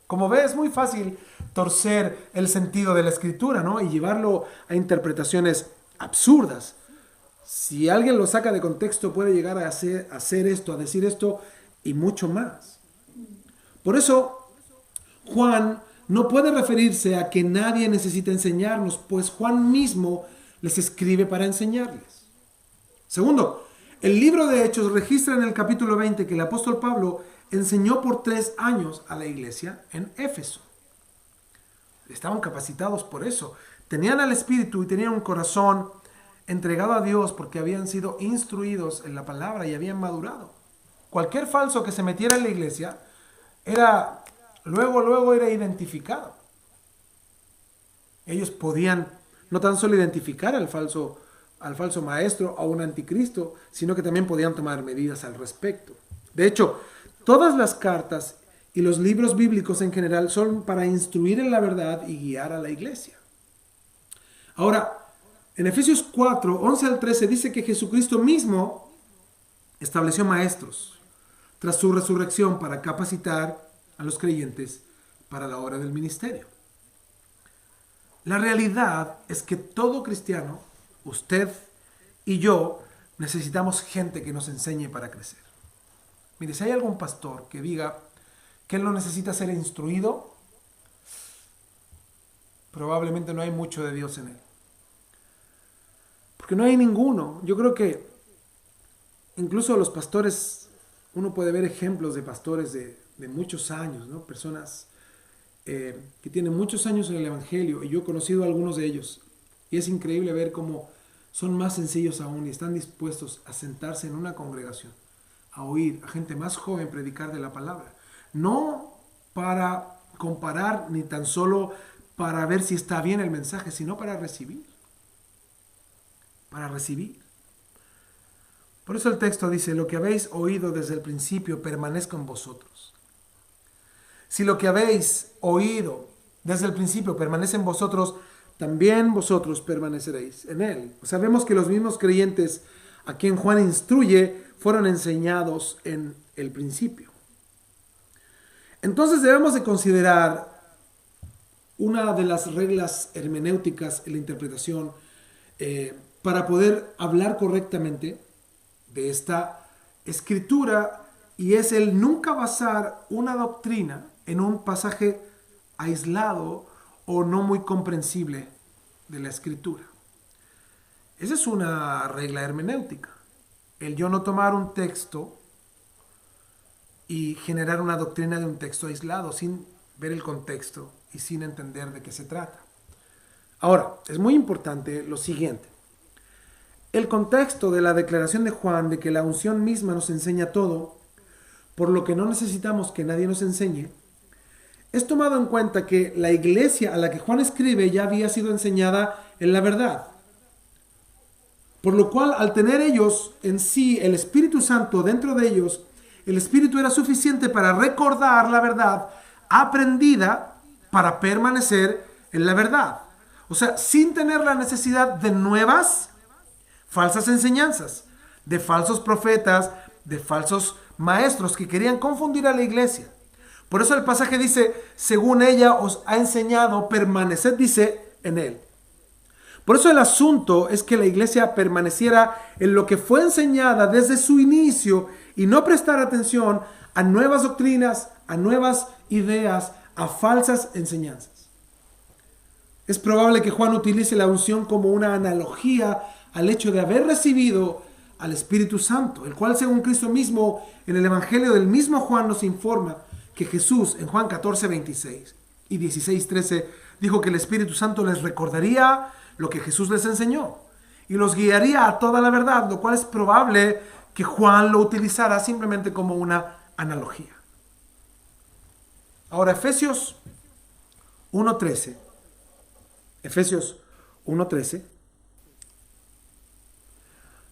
Como ves, es muy fácil torcer el sentido de la escritura, ¿no? Y llevarlo a interpretaciones absurdas. Si alguien lo saca de contexto, puede llegar a hacer esto, a decir esto y mucho más. Por eso, Juan no puede referirse a que nadie necesita enseñarnos, pues Juan mismo les escribe para enseñarles. Segundo, el libro de Hechos registra en el capítulo 20 que el apóstol Pablo enseñó por 3 años a la iglesia en Éfeso. Estaban capacitados por eso. Tenían al Espíritu y tenían un corazón entregado a Dios porque habían sido instruidos en la palabra y habían madurado. Cualquier falso que se metiera en la iglesia era luego era identificado. Ellos podían no tan solo identificar al falso maestro o un anticristo, sino que también podían tomar medidas al respecto. De hecho, todas las cartas y los libros bíblicos en general son para instruir en la verdad y guiar a la iglesia. Ahora, en Efesios 4, 11 al 13 dice que Jesucristo mismo estableció maestros tras su resurrección para capacitar a los creyentes para la obra del ministerio. La realidad es que todo cristiano, usted y yo, necesitamos gente que nos enseñe para crecer. Mire, si hay algún pastor que diga que él no necesita ser instruido, probablemente no hay mucho de Dios en él. Porque no hay ninguno. Yo creo que incluso los pastores, uno puede ver ejemplos de pastores de muchos años, ¿no? Personas que tienen muchos años en el Evangelio, y yo he conocido a algunos de ellos, y es increíble ver cómo son más sencillos aún y están dispuestos a sentarse en una congregación, a oír a gente más joven predicar de la palabra. No para comparar ni tan solo para ver si está bien el mensaje, sino para recibir. Para recibir. Por eso el texto dice, lo que habéis oído desde el principio permanezca en vosotros. Si lo que habéis oído desde el principio permanece en vosotros, también vosotros permaneceréis en él. Sabemos que los mismos creyentes a quien Juan instruye fueron enseñados en el principio. Entonces debemos de considerar una de las reglas hermenéuticas en la interpretación para poder hablar correctamente de esta escritura, y es el nunca basar una doctrina en un pasaje aislado o no muy comprensible de la escritura. Esa es una regla hermenéutica. El yo no tomar un texto y generar una doctrina de un texto aislado sin ver el contexto y sin entender de qué se trata. Ahora, es muy importante lo siguiente. El contexto de la declaración de Juan de que la unción misma nos enseña todo, por lo que no necesitamos que nadie nos enseñe, es tomado en cuenta que la iglesia a la que Juan escribe ya había sido enseñada en la verdad. Por lo cual, al tener ellos en sí el Espíritu Santo dentro de ellos, el Espíritu era suficiente para recordar la verdad aprendida para permanecer en la verdad. O sea, sin tener la necesidad de nuevas falsas enseñanzas, de falsos profetas, de falsos maestros que querían confundir a la iglesia. Por eso el pasaje dice, según ella os ha enseñado, permaneced, dice, en él. Por eso el asunto es que la iglesia permaneciera en lo que fue enseñada desde su inicio y no prestar atención a nuevas doctrinas, a nuevas ideas, a falsas enseñanzas. Es probable que Juan utilice la unción como una analogía al hecho de haber recibido al Espíritu Santo, el cual según Cristo mismo en el Evangelio del mismo Juan nos informa que Jesús en Juan 14, 26 y 16, 13 dijo que el Espíritu Santo les recordaría lo que Jesús les enseñó y los guiaría a toda la verdad, lo cual es probable que Juan lo utilizara simplemente como una analogía. Ahora Efesios 1:13. Efesios 1:13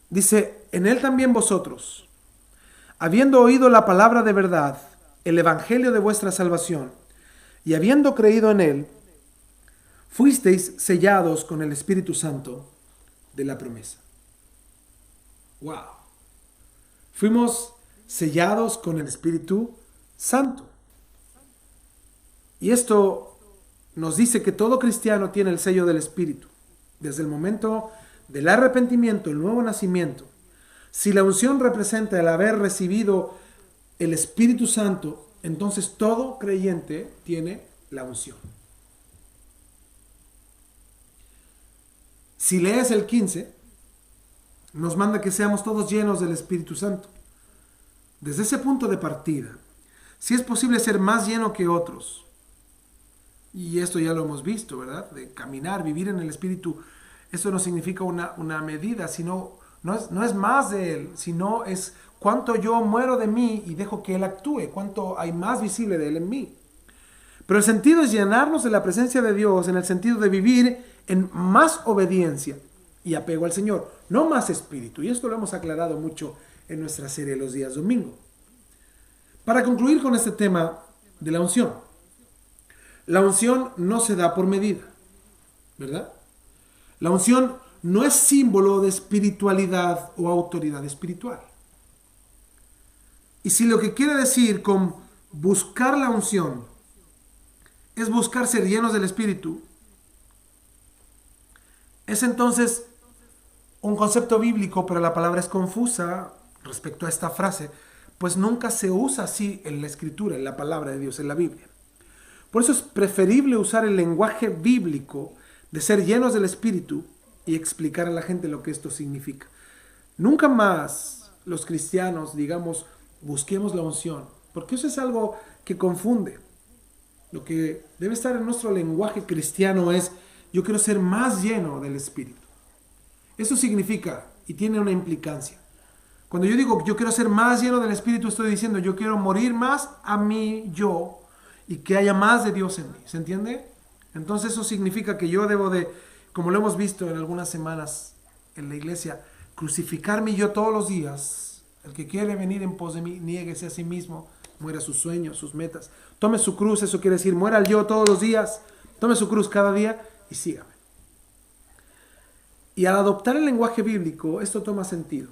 dice, en él también vosotros, habiendo oído la palabra de verdad, el evangelio de vuestra salvación, y habiendo creído en él, fuisteis sellados con el Espíritu Santo de la promesa. ¡Wow! Fuimos sellados con el Espíritu Santo. Y esto nos dice que todo cristiano tiene el sello del Espíritu. Desde el momento del arrepentimiento, el nuevo nacimiento. Si la unción representa el haber recibido el Espíritu Santo, entonces todo creyente tiene la unción. Si lees el 15, nos manda que seamos todos llenos del Espíritu Santo. Desde ese punto de partida, si es posible ser más lleno que otros, y esto ya lo hemos visto, ¿verdad? De caminar, vivir en el Espíritu, eso no significa una medida, sino no es más de Él, sino es cuánto yo muero de mí y dejo que Él actúe, cuánto hay más visible de Él en mí. Pero el sentido es llenarnos de la presencia de Dios en el sentido de vivir en más obediencia y apego al Señor, no más espíritu. Y esto lo hemos aclarado mucho en nuestra serie los días domingo. Para concluir con este tema de la unción. La unción no se da por medida, ¿verdad? La unción no es símbolo de espiritualidad o autoridad espiritual. Y si lo que quiere decir con buscar la unción es buscar ser llenos del Espíritu, es entonces un concepto bíblico, pero la palabra es confusa respecto a esta frase, pues nunca se usa así en la Escritura, en la palabra de Dios, en la Biblia. Por eso es preferible usar el lenguaje bíblico de ser llenos del Espíritu y explicar a la gente lo que esto significa. Nunca más los cristianos, digamos, busquemos la unción, porque eso es algo que confunde. Lo que debe estar en nuestro lenguaje cristiano es: yo quiero ser más lleno del Espíritu. Eso significa y tiene una implicancia. Cuando yo digo yo quiero ser más lleno del Espíritu, estoy diciendo yo quiero morir más a mí, yo, y que haya más de Dios en mí. ¿Se entiende? Entonces eso significa que yo debo de, como lo hemos visto en algunas semanas en la iglesia, crucificarme yo todos los días. El que quiere venir en pos de mí, niéguese a sí mismo, muera sus sueños, sus metas. Tome su cruz, eso quiere decir, muera al yo todos los días, tome su cruz cada día y sígame. Y al adoptar el lenguaje bíblico, esto toma sentido,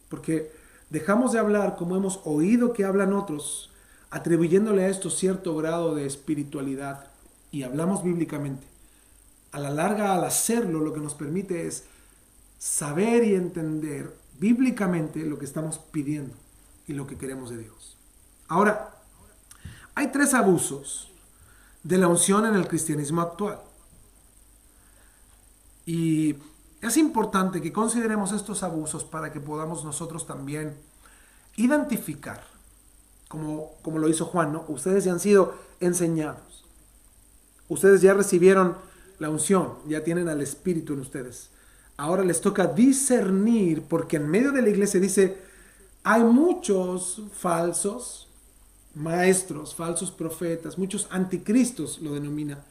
porque dejamos de hablar como hemos oído que hablan otros, atribuyéndole a esto cierto grado de espiritualidad, y hablamos bíblicamente. A la larga, al hacerlo, lo que nos permite es saber y entender bíblicamente lo que estamos pidiendo y lo que queremos de Dios. Ahora, hay 3 abusos de la unción en el cristianismo actual. Y es importante que consideremos estos abusos para que podamos nosotros también identificar, como lo hizo Juan, ¿no? Ustedes ya han sido enseñados. Ustedes ya recibieron la unción, ya tienen al Espíritu en ustedes. Ahora les toca discernir, porque en medio de la iglesia dice, hay muchos falsos maestros, falsos profetas, muchos anticristos lo denomina.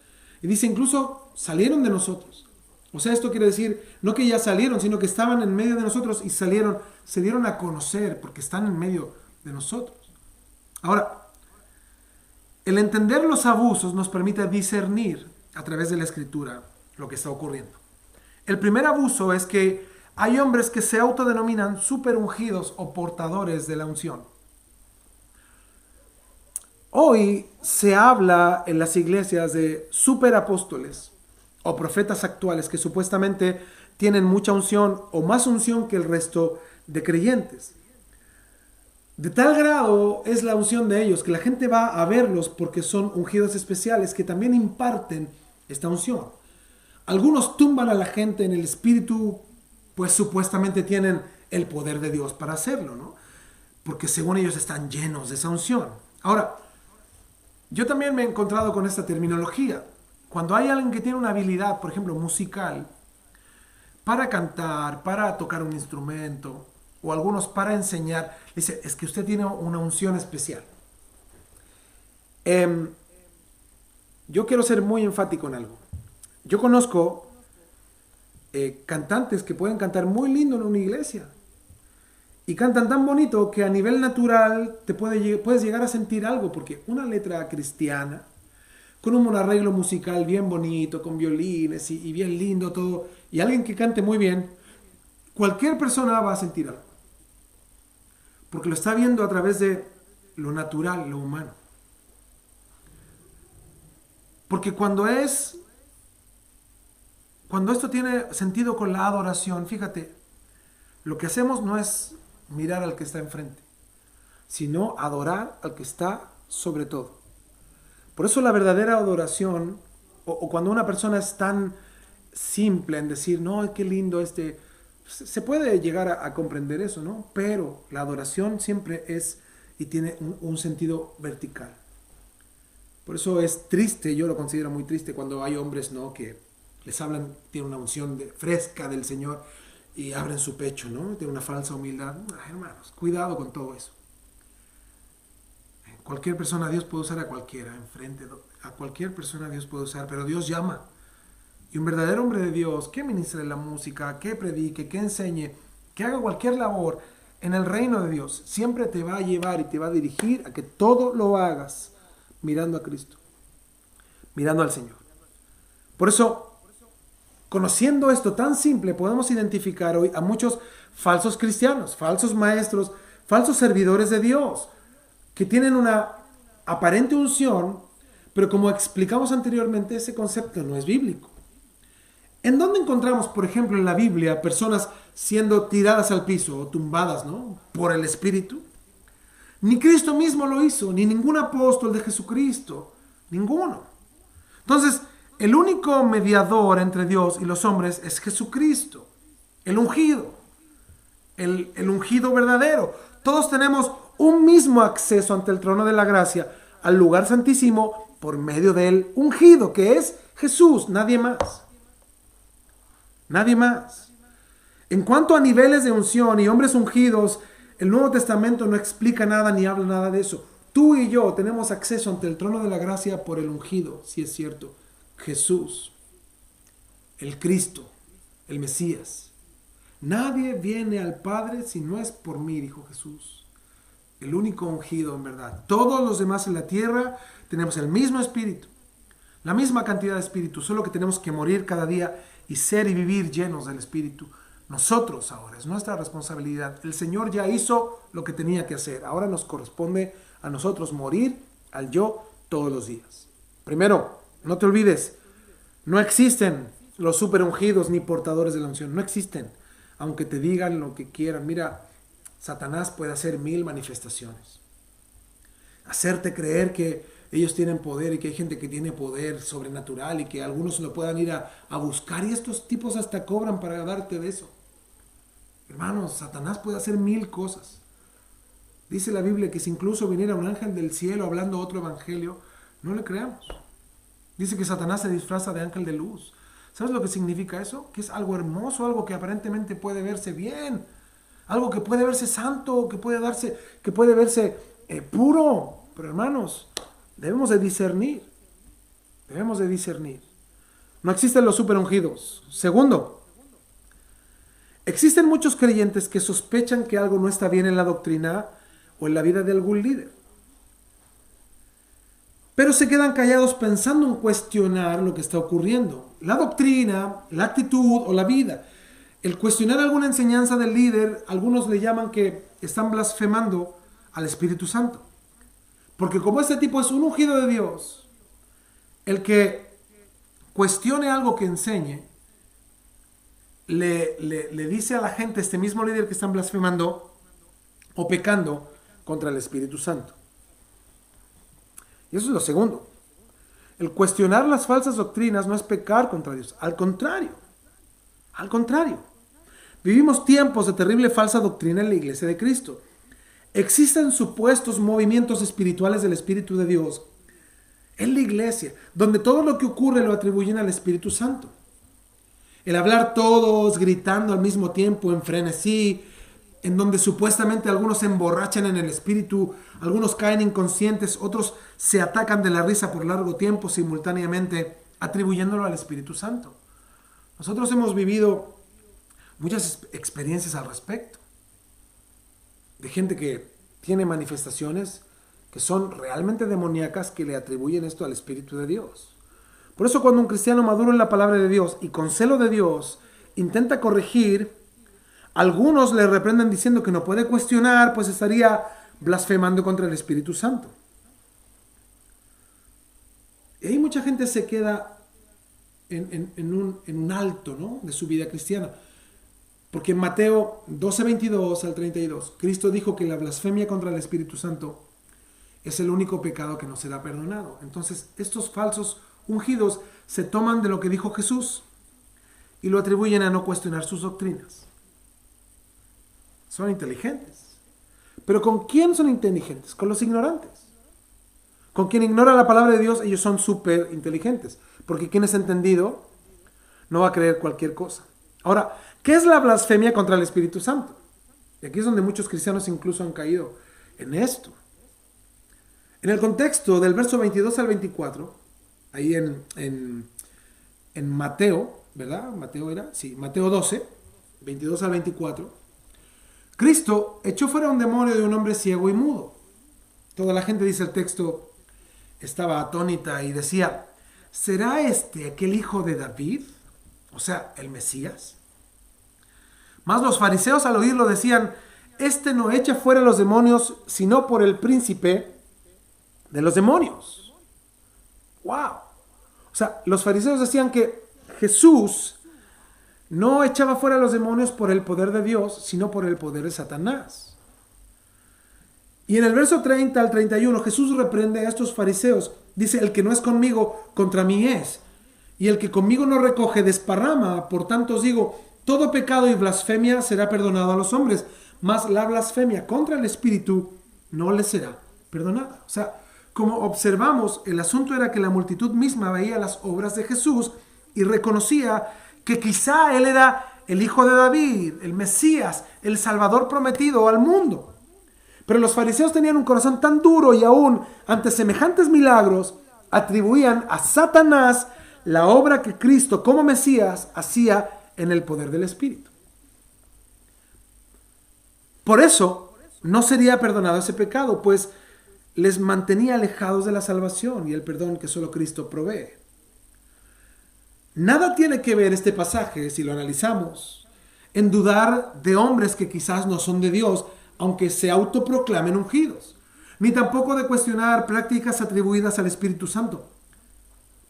Y dice, incluso salieron de nosotros. O sea, esto quiere decir, no que ya salieron, sino que estaban en medio de nosotros y se dieron a conocer porque están en medio de nosotros. Ahora, el entender los abusos nos permite discernir a través de la Escritura lo que está ocurriendo. El primer abuso es que hay hombres que se autodenominan superungidos o portadores de la unción. Hoy se habla en las iglesias de superapóstoles o profetas actuales que supuestamente tienen mucha unción o más unción que el resto de creyentes. De tal grado es la unción de ellos que la gente va a verlos porque son ungidos especiales que también imparten esta unción. Algunos tumban a la gente en el espíritu, pues supuestamente tienen el poder de Dios para hacerlo, ¿no? Porque según ellos están llenos de esa unción. Ahora, yo también me he encontrado con esta terminología. Cuando hay alguien que tiene una habilidad, por ejemplo, musical, para cantar, para tocar un instrumento, o algunos para enseñar, dice, es que usted tiene una unción especial. Yo quiero ser muy enfático en algo. Yo conozco cantantes que pueden cantar muy lindo en una iglesia y cantan tan bonito que a nivel natural puedes llegar a sentir algo, porque una letra cristiana con un arreglo musical bien bonito, con violines y bien lindo todo, y alguien que cante muy bien, cualquier persona va a sentir algo, porque lo está viendo a través de lo natural, lo humano. Porque cuando esto tiene sentido con la adoración, fíjate, lo que hacemos no es mirar al que está enfrente, sino adorar al que está sobre todo. Por eso la verdadera adoración, o cuando una persona es tan simple en decir, no, qué lindo se puede llegar a comprender eso, ¿no? Pero la adoración siempre es y tiene un sentido vertical. Por eso es triste, yo lo considero muy triste cuando hay hombres, ¿no?, que les hablan, tienen una unción fresca del Señor y abren su pecho, ¿no? Tienen una falsa humildad. Ay, hermanos, cuidado con todo eso. Cualquier persona Dios puede usar a cualquiera, a cualquier persona Dios puede usar, pero Dios llama. Y un verdadero hombre de Dios que ministre la música, que predique, que enseñe, que haga cualquier labor en el reino de Dios, siempre te va a llevar y te va a dirigir a que todo lo hagas mirando a Cristo, mirando al Señor. Por eso, conociendo esto tan simple, podemos identificar hoy a muchos falsos cristianos, falsos maestros, falsos servidores de Dios, que tienen una aparente unción, pero como explicamos anteriormente, ese concepto no es bíblico. ¿En dónde encontramos, por ejemplo, en la Biblia, personas siendo tiradas al piso o tumbadas, ¿no?, por el Espíritu? Ni Cristo mismo lo hizo, ni ningún apóstol de Jesucristo, ninguno. Entonces, el único mediador entre Dios y los hombres es Jesucristo, el ungido, el ungido verdadero. Todos tenemos un mismo acceso ante el trono de la gracia, al lugar santísimo por medio del ungido, que es Jesús, nadie más. Nadie más. En cuanto a niveles de unción y hombres ungidos, el Nuevo Testamento no explica nada ni habla nada de eso. Tú y yo tenemos acceso ante el trono de la gracia por el ungido, si es cierto. Jesús, el Cristo, el Mesías. Nadie viene al Padre si no es por mí, dijo Jesús. El único ungido en verdad. Todos los demás en la tierra tenemos el mismo espíritu, la misma cantidad de espíritu, solo que tenemos que morir cada día y ser y vivir llenos del espíritu. Nosotros ahora, es nuestra responsabilidad. El Señor ya hizo lo que tenía que hacer. Ahora nos corresponde a nosotros morir al yo todos los días. Primero, no te olvides, no existen los super ungidos ni portadores de la unción. No existen, aunque te digan lo que quieran. Mira, Satanás puede hacer 1000 manifestaciones. Hacerte creer que ellos tienen poder y que hay gente que tiene poder sobrenatural y que algunos lo puedan ir a buscar. Y estos tipos hasta cobran para darte de eso. Hermanos, Satanás puede hacer 1000 cosas. Dice la Biblia que si incluso viniera un ángel del cielo hablando otro evangelio, no le creamos. Dice que Satanás se disfraza de ángel de luz. ¿Sabes lo que significa eso? Que es algo hermoso, algo que aparentemente puede verse bien, algo que puede verse santo, que puede verse puro. Pero hermanos, debemos de discernir. Debemos de discernir. No existen los superungidos. Segundo, existen muchos creyentes que sospechan que algo no está bien en la doctrina o en la vida de algún líder. Pero se quedan callados pensando en cuestionar lo que está ocurriendo. La doctrina, la actitud o la vida. El cuestionar alguna enseñanza del líder, algunos le llaman que están blasfemando al Espíritu Santo. Porque como este tipo es un ungido de Dios, el que cuestione algo que enseñe, le dice a la gente, este mismo líder que están blasfemando o pecando contra el Espíritu Santo. Y eso es lo segundo. El cuestionar las falsas doctrinas no es pecar contra Dios. Al contrario. Al contrario. Vivimos tiempos de terrible falsa doctrina en la iglesia de Cristo. Existen supuestos movimientos espirituales del Espíritu de Dios en la iglesia, donde todo lo que ocurre lo atribuyen al Espíritu Santo. El hablar todos gritando al mismo tiempo en frenesí, en donde supuestamente algunos se emborrachan en el espíritu, algunos caen inconscientes, otros se atacan de la risa por largo tiempo simultáneamente, atribuyéndolo al Espíritu Santo. Nosotros hemos vivido muchas experiencias al respecto, de gente que tiene manifestaciones que son realmente demoníacas, que le atribuyen esto al Espíritu de Dios. Por eso cuando un cristiano maduro en la palabra de Dios y con celo de Dios intenta corregir, algunos le reprenden diciendo que no puede cuestionar, pues estaría blasfemando contra el Espíritu Santo. Y ahí mucha gente se queda en un alto, ¿no?, de su vida cristiana. Porque en Mateo 12:22 al 32, Cristo dijo que la blasfemia contra el Espíritu Santo es el único pecado que no será perdonado. Entonces, estos falsos ungidos se toman de lo que dijo Jesús y lo atribuyen a no cuestionar sus doctrinas. Son inteligentes. ¿Pero con quién son inteligentes? Con los ignorantes. Con quien ignora la palabra de Dios, ellos son súper inteligentes. Porque quien es entendido no va a creer cualquier cosa. Ahora, ¿qué es la blasfemia contra el Espíritu Santo? Y aquí es donde muchos cristianos incluso han caído en esto. En el contexto del verso 22 al 24, ahí en Mateo, ¿verdad? Mateo era, sí, Mateo 12, 22 al 24, Cristo echó fuera un demonio de un hombre ciego y mudo. Toda la gente, dice el texto, estaba atónita y decía, ¿será este aquel hijo de David? O sea, el Mesías. Mas los fariseos al oírlo decían, este no echa fuera los demonios, sino por el príncipe de los demonios. ¡Wow! O sea, los fariseos decían que Jesús no echaba fuera los demonios por el poder de Dios, sino por el poder de Satanás. Y en el verso 30 al 31, Jesús reprende a estos fariseos. Dice, el que no es conmigo, contra mí es. Y el que conmigo no recoge, desparrama. Por tanto os digo, todo pecado y blasfemia será perdonado a los hombres, mas la blasfemia contra el Espíritu no les será perdonada. O sea, como observamos, el asunto era que la multitud misma veía las obras de Jesús y reconocía que quizá Él era el Hijo de David, el Mesías, el Salvador prometido al mundo. Pero los fariseos tenían un corazón tan duro y aún ante semejantes milagros atribuían a Satanás la obra que Cristo como Mesías hacía en el poder del Espíritu. Por eso no sería perdonado ese pecado, pues les mantenía alejados de la salvación y el perdón que solo Cristo provee. Nada tiene que ver este pasaje, si lo analizamos, en dudar de hombres que quizás no son de Dios, aunque se autoproclamen ungidos, ni tampoco de cuestionar prácticas atribuidas al Espíritu Santo,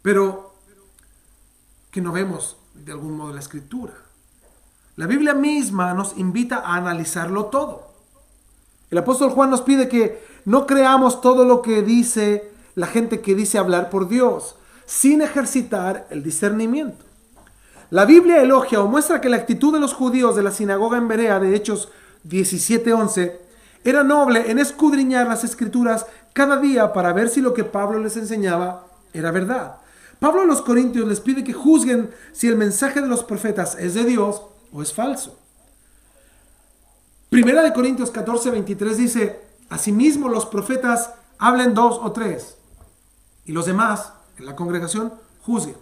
pero que no vemos de algún modo en la Escritura. La Biblia misma nos invita a analizarlo todo. El apóstol Juan nos pide que no creamos todo lo que dice la gente que dice hablar por Dios, sin ejercitar el discernimiento. La Biblia elogia o muestra que la actitud de los judíos de la sinagoga en Berea, de Hechos 17:11, era noble en escudriñar las Escrituras cada día para ver si lo que Pablo les enseñaba era verdad. Pablo a los corintios les pide que juzguen si el mensaje de los profetas es de Dios o es falso. Primera de Corintios 14:23 dice: asimismo los profetas hablen 2 o 3 y los demás en la congregación juzguen.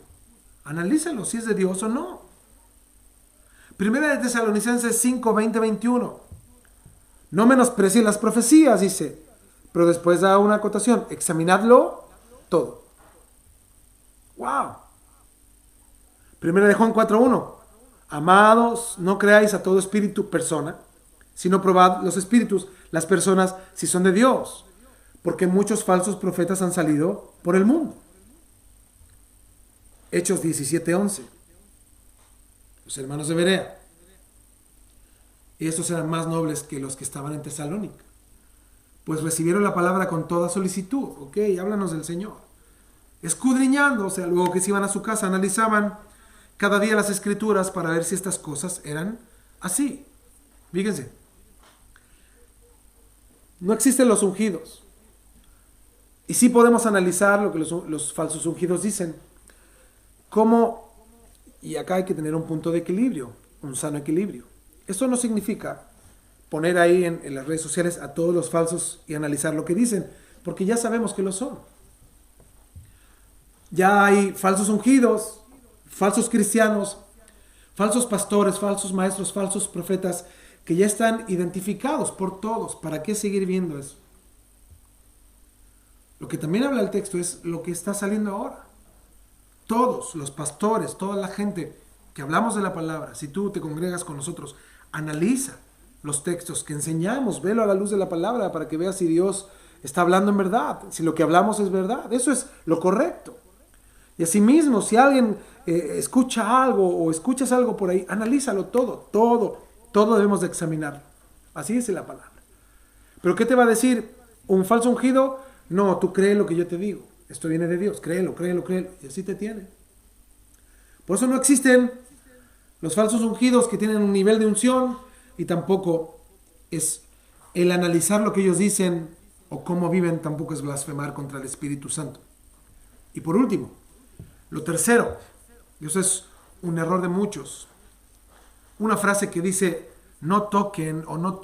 Analícenlo si es de Dios o no. Primera de Tesalonicenses 5:20-21. No menosprecien las profecías, dice, pero después da una acotación: examinadlo todo. ¡Wow! Primera de Juan 4:1. Amados, no creáis a todo espíritu persona, sino probad los espíritus, las personas, si son de Dios, porque muchos falsos profetas han salido por el mundo. Hechos 17:11. Los hermanos de Berea. Y estos eran más nobles que los que estaban en Tesalónica, pues recibieron la palabra con toda solicitud. Ok, háblanos del Señor. Escudriñando, o sea, luego que se iban a su casa, analizaban cada día las Escrituras para ver si estas cosas eran así. Fíjense, no existen los ungidos. Y sí podemos analizar lo que los falsos ungidos dicen. ¿Cómo? Y acá hay que tener un punto de equilibrio, un sano equilibrio. Esto no significa poner ahí en las redes sociales a todos los falsos y analizar lo que dicen, porque ya sabemos que lo son. Ya hay falsos ungidos, falsos cristianos, falsos pastores, falsos maestros, falsos profetas, que ya están identificados por todos. ¿Para qué seguir viendo eso? Lo que también habla el texto es lo que está saliendo ahora. Todos los pastores, toda la gente que hablamos de la palabra, si tú te congregas con nosotros, analiza los textos que enseñamos, velo a la luz de la palabra para que veas si Dios está hablando en verdad, si lo que hablamos es verdad. Eso es lo correcto. Y asimismo, si alguien escucha algo o escuchas algo por ahí, analízalo todo debemos de examinarlo. Así dice la palabra. ¿Pero qué te va a decir un falso ungido? No, tú cree lo que yo te digo. Esto viene de Dios, créelo. Y así te tiene. Por eso no existen los falsos ungidos que tienen un nivel de unción, y tampoco es el analizar lo que ellos dicen o cómo viven, tampoco es blasfemar contra el Espíritu Santo. Y por último, lo tercero, y eso es un error de muchos, una frase que dice: no toquen o no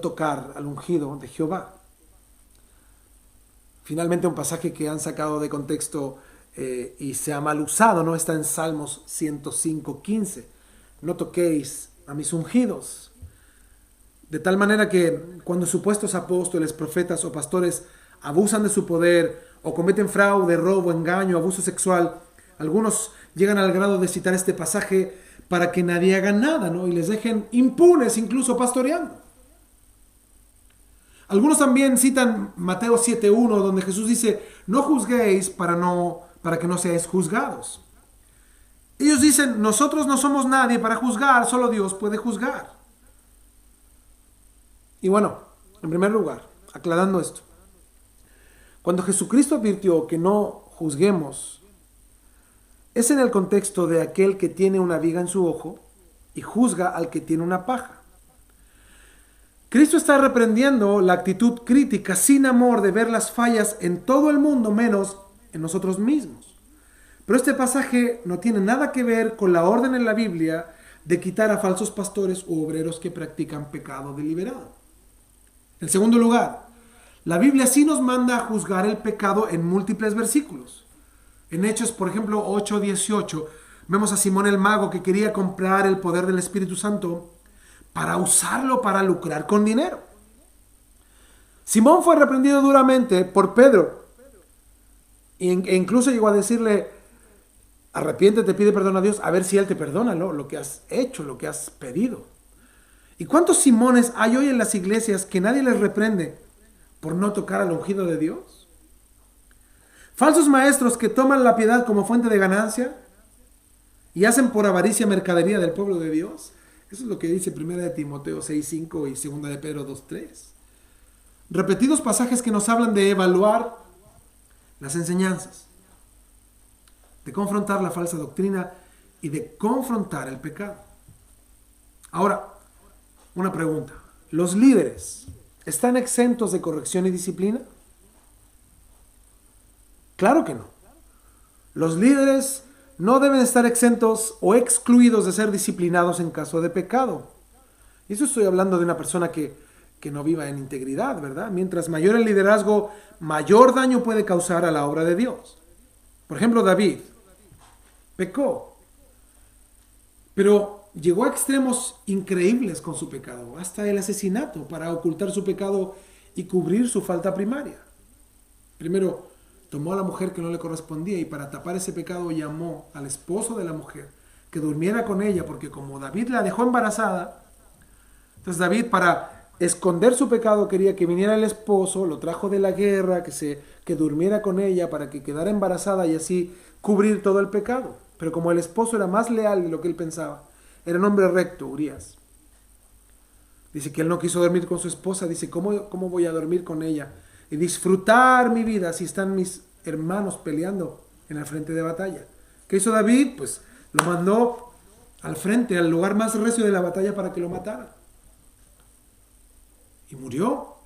tocar al ungido de Jehová. Finalmente, un pasaje que han sacado de contexto y se ha mal usado, ¿no? Está en Salmos 105:15. No toquéis a mis ungidos. De tal manera que cuando supuestos apóstoles, profetas o pastores abusan de su poder o cometen fraude, robo, engaño, abuso sexual, algunos llegan al grado de citar este pasaje para que nadie haga nada, ¿no? Y les dejen impunes, incluso pastoreando. Algunos también citan Mateo 7:1, donde Jesús dice: no juzguéis para que no seáis juzgados. Ellos dicen: nosotros no somos nadie para juzgar, solo Dios puede juzgar. Y bueno, en primer lugar, aclarando esto, cuando Jesucristo advirtió que no juzguemos, es en el contexto de aquel que tiene una viga en su ojo y juzga al que tiene una paja. Cristo está reprendiendo la actitud crítica sin amor de ver las fallas en todo el mundo menos en nosotros mismos. Pero este pasaje no tiene nada que ver con la orden en la Biblia de quitar a falsos pastores u obreros que practican pecado deliberado. En segundo lugar, la Biblia sí nos manda a juzgar el pecado en múltiples versículos. En Hechos, por ejemplo, 8:18, vemos a Simón el mago que quería comprar el poder del Espíritu Santo para usarlo para lucrar con dinero. Simón fue reprendido duramente por Pedro e incluso llegó a decirle: arrepiéntete, pide perdón a Dios, a ver si Él te perdona lo que has hecho, lo que has pedido. ¿Y cuántos Simones hay hoy en las iglesias que nadie les reprende por no tocar al ungido de Dios? Falsos maestros que toman la piedad como fuente de ganancia y hacen por avaricia mercadería del pueblo de Dios. Eso es lo que dice 1 de Timoteo 6:5 y 2 de Pedro 2:3. Repetidos pasajes que nos hablan de evaluar las enseñanzas, de confrontar la falsa doctrina y de confrontar el pecado. Ahora, una pregunta. ¿Los líderes están exentos de corrección y disciplina? Claro que no. Los líderes no deben estar exentos o excluidos de ser disciplinados en caso de pecado. Y eso estoy hablando de una persona que no viva en integridad, ¿verdad? Mientras mayor el liderazgo, mayor daño puede causar a la obra de Dios. Por ejemplo, David pecó, pero llegó a extremos increíbles con su pecado, hasta el asesinato para ocultar su pecado y cubrir su falta primaria. Primero, tomó a la mujer que no le correspondía y para tapar ese pecado llamó al esposo de la mujer que durmiera con ella, porque como David la dejó embarazada, entonces David, para esconder su pecado, quería que viniera el esposo, lo trajo de la guerra, que durmiera con ella para que quedara embarazada y así cubrir todo el pecado. Pero como el esposo era más leal de lo que él pensaba, era un hombre recto, Urías. Dice que él no quiso dormir con su esposa, dice, ¿cómo voy a dormir con ella y disfrutar mi vida si están mis hermanos peleando en el frente de batalla? ¿Qué hizo David? Pues lo mandó al frente, al lugar más recio de la batalla para que lo mataran. Y murió.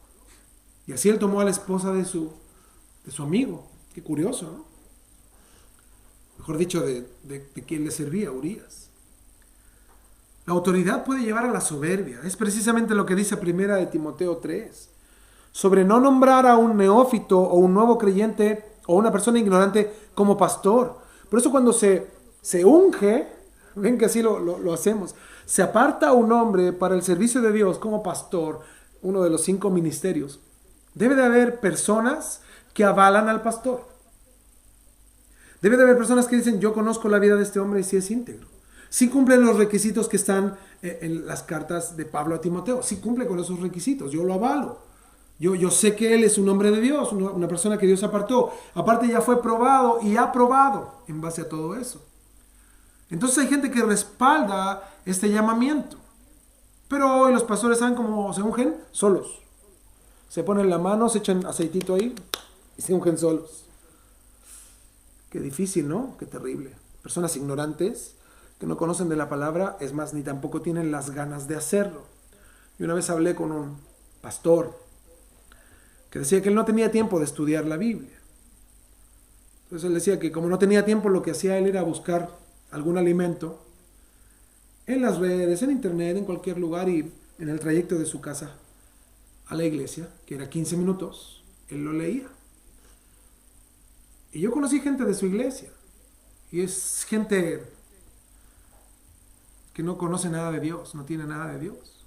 Y así él tomó a la esposa de su amigo. Qué curioso, ¿no? Mejor dicho, de quien le servía, Urías. La autoridad puede llevar a la soberbia. Es precisamente lo que dice 1 de Timoteo 3. Sobre no nombrar a un neófito o un nuevo creyente o una persona ignorante como pastor. Por eso cuando se unge, ven que así lo hacemos, se aparta a un hombre para el servicio de Dios como pastor, uno de los 5 ministerios. Debe de haber personas que avalan al pastor. Debe de haber personas que dicen, yo conozco la vida de este hombre y sí es íntegro. Sí cumplen los requisitos que están en las cartas de Pablo a Timoteo. Sí cumple con esos requisitos, yo lo avalo. Yo sé que él es un hombre de Dios, una persona que Dios apartó. Aparte ya fue probado y aprobado en base a todo eso. Entonces hay gente que respalda este llamamiento. Pero hoy los pastores saben cómo se ungen solos. Se ponen la mano, se echan aceitito ahí y se ungen solos. Qué difícil, ¿no? Qué terrible. Personas ignorantes que no conocen de la palabra, es más, ni tampoco tienen las ganas de hacerlo. Y una vez hablé con un pastor que decía que él no tenía tiempo de estudiar la Biblia. Entonces él decía que como no tenía tiempo, lo que hacía él era buscar algún alimento en las redes, en internet, en cualquier lugar, y en el trayecto de su casa a la iglesia, que era 15 minutos, él lo leía. Y yo conocí gente de su iglesia, y es gente que no conoce nada de Dios, no tiene nada de Dios.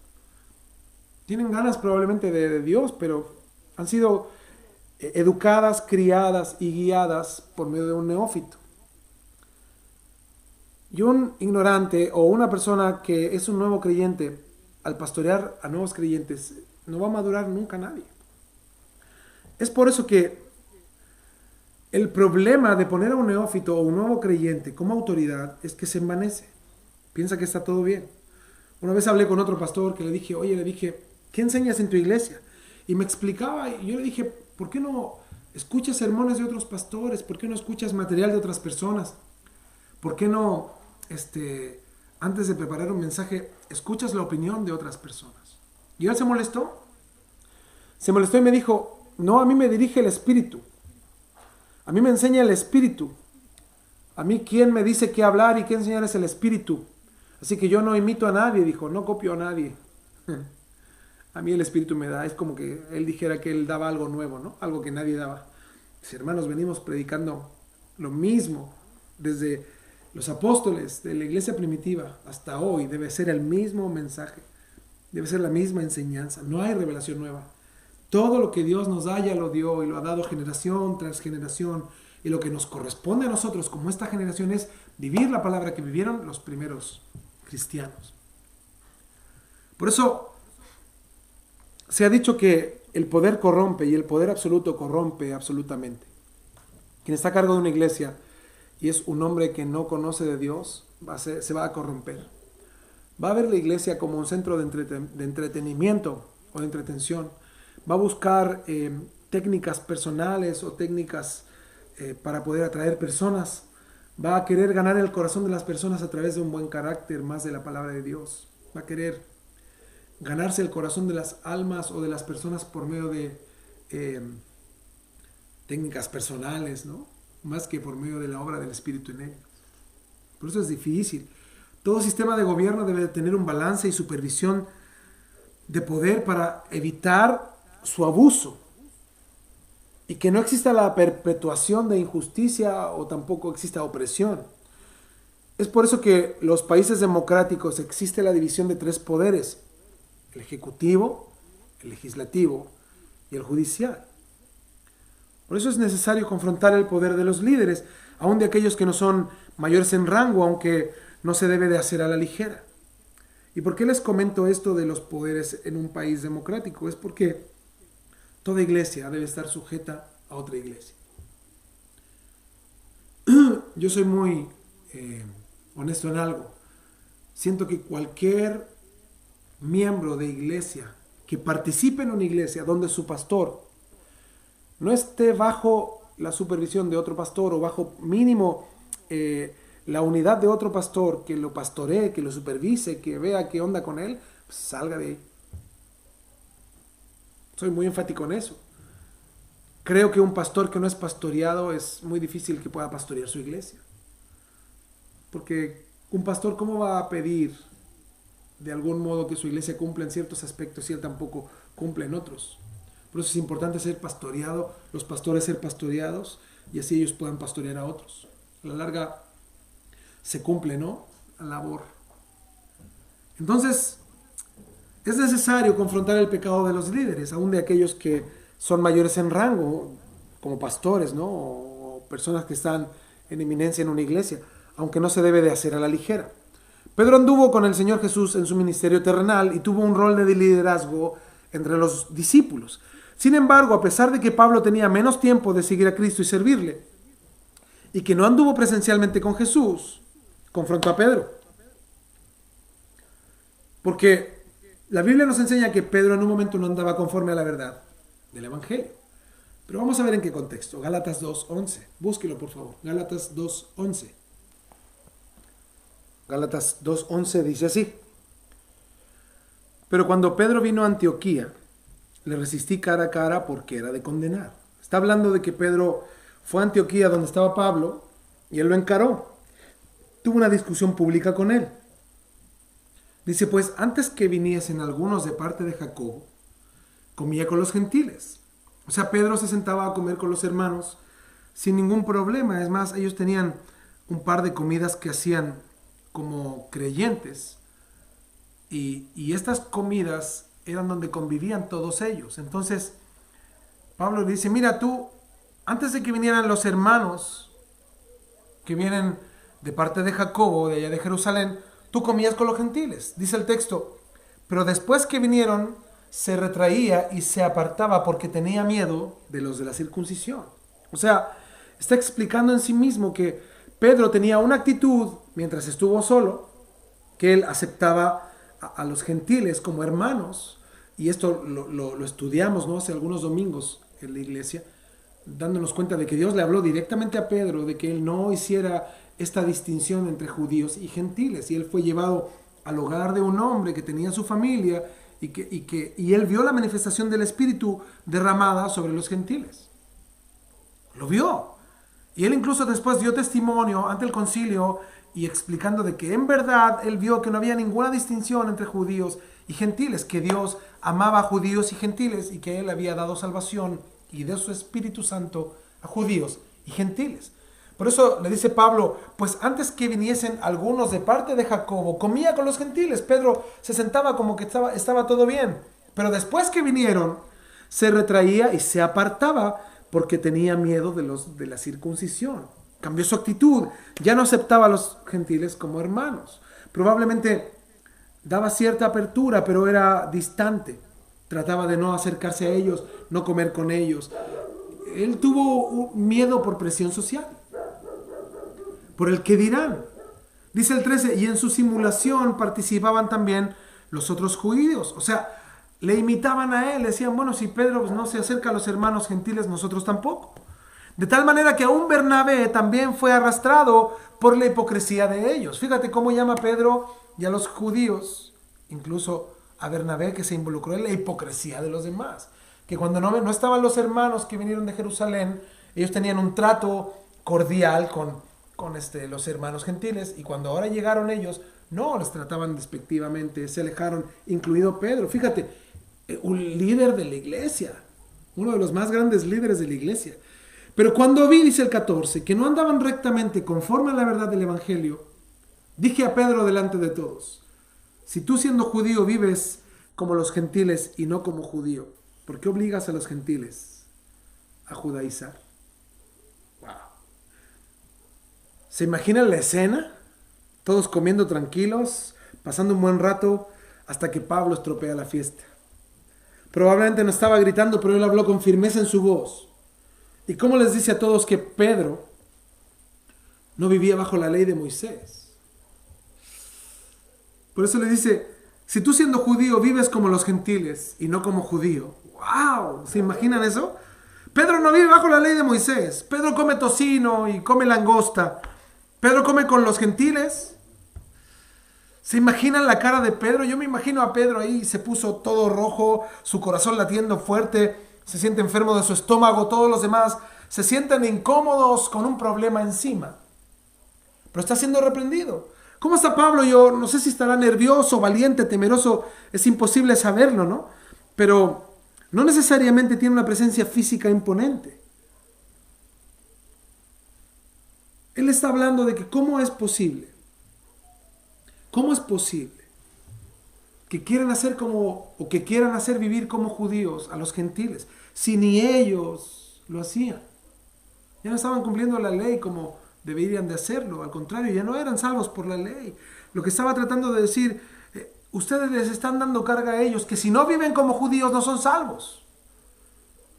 Tienen ganas probablemente de Dios, pero han sido educadas, criadas y guiadas por medio de un neófito. Y un ignorante o una persona que es un nuevo creyente, al pastorear a nuevos creyentes, no va a madurar nunca nadie. Es por eso que el problema de poner a un neófito o un nuevo creyente como autoridad es que se envanece. Piensa que está todo bien. Una vez hablé con otro pastor que le dije, ¿qué enseñas en tu iglesia? Y me explicaba, y yo le dije, ¿por qué no escuchas sermones de otros pastores? ¿Por qué no escuchas material de otras personas? ¿Por qué no, antes de preparar un mensaje, escuchas la opinión de otras personas? Y él se molestó. Se molestó y me dijo, no, a mí me dirige el Espíritu. A mí me enseña el Espíritu. A mí quien me dice qué hablar y qué enseñar es el Espíritu. Así que yo no imito a nadie, dijo, no copio a nadie. A mí el Espíritu me da, es como que él dijera que él daba algo nuevo, ¿no? Algo que nadie daba. Dice, hermanos, venimos predicando lo mismo desde los apóstoles de la iglesia primitiva hasta hoy. Debe ser el mismo mensaje, debe ser la misma enseñanza. No hay revelación nueva. Todo lo que Dios nos da ya lo dio y lo ha dado generación tras generación. Y lo que nos corresponde a nosotros como esta generación es vivir la palabra que vivieron los primeros cristianos. Por eso se ha dicho que el poder corrompe y el poder absoluto corrompe absolutamente. Quien está a cargo de una iglesia y es un hombre que no conoce de Dios, se va a corromper. Va a ver la iglesia como un centro de entretenimiento o de entretención. Va a buscar técnicas personales o técnicas para poder atraer personas. Va a querer ganar el corazón de las personas a través de un buen carácter, más de la palabra de Dios. Va a querer ganarse el corazón de las almas o de las personas por medio de técnicas personales, ¿no? Más que por medio de la obra del Espíritu en ellos. Por eso es difícil. Todo sistema de gobierno debe tener un balance y supervisión de poder para evitar su abuso y que no exista la perpetuación de injusticia o tampoco exista opresión. Es por eso que los países democráticos existe la división de tres poderes: el ejecutivo, el legislativo y el judicial. Por eso es necesario confrontar el poder de los líderes, aun de aquellos que no son mayores en rango, aunque no se debe de hacer a la ligera. ¿Y por qué les comento esto de los poderes en un país democrático? Es porque toda iglesia debe estar sujeta a otra iglesia. Yo soy muy honesto en algo. Siento que cualquier miembro de iglesia que participe en una iglesia donde su pastor no esté bajo la supervisión de otro pastor o bajo mínimo la unidad de otro pastor que lo pastoree, que lo supervise, que vea qué onda con él, pues salga de ahí. Soy muy enfático en eso. Creo que un pastor que no es pastoreado es muy difícil que pueda pastorear su iglesia. Porque un pastor, ¿cómo va a pedir de algún modo que su iglesia cumpla en ciertos aspectos si él tampoco cumple en otros? Por eso es importante ser pastoreado, los pastores ser pastoreados y así ellos puedan pastorear a otros. A la larga se cumple, ¿no?, la labor. Entonces, es necesario confrontar el pecado de los líderes, aún de aquellos que son mayores en rango, como pastores, ¿no?, o personas que están en eminencia en una iglesia, aunque no se debe de hacer a la ligera. Pedro anduvo con el Señor Jesús en su ministerio terrenal y tuvo un rol de liderazgo entre los discípulos. Sin embargo, a pesar de que Pablo tenía menos tiempo de seguir a Cristo y servirle, y que no anduvo presencialmente con Jesús, confrontó a Pedro. Porque la Biblia nos enseña que Pedro en un momento no andaba conforme a la verdad del Evangelio. Pero vamos a ver en qué contexto. Gálatas 2:11. Búsquelo, por favor. Gálatas 2:11. Gálatas 2:11 dice así: pero cuando Pedro vino a Antioquía, le resistí cara a cara porque era de condenar. Está hablando de que Pedro fue a Antioquía donde estaba Pablo y él lo encaró. Tuvo una discusión pública con él. Dice, pues antes que viniesen algunos de parte de Jacobo, comía con los gentiles. O sea, Pedro se sentaba a comer con los hermanos sin ningún problema. Es más, ellos tenían un par de comidas que hacían como creyentes. Y estas comidas eran donde convivían todos ellos. Entonces, Pablo le dice, mira tú, antes de que vinieran los hermanos que vienen de parte de Jacobo, de allá de Jerusalén, tú comías con los gentiles. Dice el texto, pero después que vinieron, se retraía y se apartaba porque tenía miedo de los de la circuncisión. O sea, está explicando en sí mismo que Pedro tenía una actitud, mientras estuvo solo, que él aceptaba a los gentiles como hermanos, y esto lo estudiamos, ¿no?, hace algunos domingos en la iglesia, dándonos cuenta de que Dios le habló directamente a Pedro, de que él no hiciera esta distinción entre judíos y gentiles, y él fue llevado al hogar de un hombre que tenía su familia, y él vio la manifestación del Espíritu derramada sobre los gentiles. Lo vio. Y él incluso después dio testimonio ante el concilio y explicando de que en verdad él vio que no había ninguna distinción entre judíos y gentiles, que Dios amaba a judíos y gentiles y que él había dado salvación y de su Espíritu Santo a judíos y gentiles. Por eso le dice Pablo, pues antes que viniesen algunos de parte de Jacobo, comía con los gentiles. Pedro se sentaba como que estaba todo bien. Pero después que vinieron, se retraía y se apartaba porque tenía miedo de la circuncisión. Cambió su actitud, ya no aceptaba a los gentiles como hermanos. Probablemente daba cierta apertura, pero era distante. Trataba de no acercarse a ellos, no comer con ellos. Él tuvo un miedo por presión social, por el que dirán. Dice el 13, y en su simulación participaban también los otros judíos. O sea, le imitaban a él, decían, bueno, si Pedro no se acerca a los hermanos gentiles, nosotros tampoco. De tal manera que aún Bernabé también fue arrastrado por la hipocresía de ellos. Fíjate cómo llama Pedro y a los judíos, incluso a Bernabé, que se involucró en la hipocresía de los demás. Que cuando no estaban los hermanos que vinieron de Jerusalén, ellos tenían un trato cordial con los hermanos gentiles, y cuando ahora llegaron ellos, no, les trataban despectivamente, se alejaron, incluido Pedro. Fíjate, un líder de la iglesia, uno de los más grandes líderes de la iglesia. Pero cuando vi, dice el 14, que no andaban rectamente conforme a la verdad del evangelio, dije a Pedro delante de todos, si tú siendo judío vives como los gentiles y no como judío, ¿por qué obligas a los gentiles a judaizar? Wow. ¿Se imaginan la escena? Todos comiendo tranquilos, pasando un buen rato, hasta que Pablo estropea la fiesta. Probablemente no estaba gritando, pero él habló con firmeza en su voz. ¿Y cómo les dice a todos que Pedro no vivía bajo la ley de Moisés? Por eso le dice, si tú siendo judío vives como los gentiles y no como judío. ¡Wow! ¿Se imaginan eso? Pedro no vive bajo la ley de Moisés. Pedro come tocino y come langosta. Pedro come con los gentiles. ¿Se imaginan la cara de Pedro? Yo me imagino a Pedro ahí, se puso todo rojo, su corazón latiendo fuerte, se siente enfermo de su estómago, todos los demás se sienten incómodos con un problema encima. Pero está siendo reprendido. ¿Cómo está Pablo? Yo no sé si estará nervioso, valiente, temeroso, es imposible saberlo, ¿no? Pero no necesariamente tiene una presencia física imponente. Él está hablando de que cómo es posible que quieran hacer que quieran hacer vivir como judíos a los gentiles, si ni ellos lo hacían. Ya no estaban cumpliendo la ley como deberían de hacerlo, al contrario, ya no eran salvos por la ley. Lo que estaba tratando de decir, ustedes les están dando carga a ellos, que si no viven como judíos no son salvos.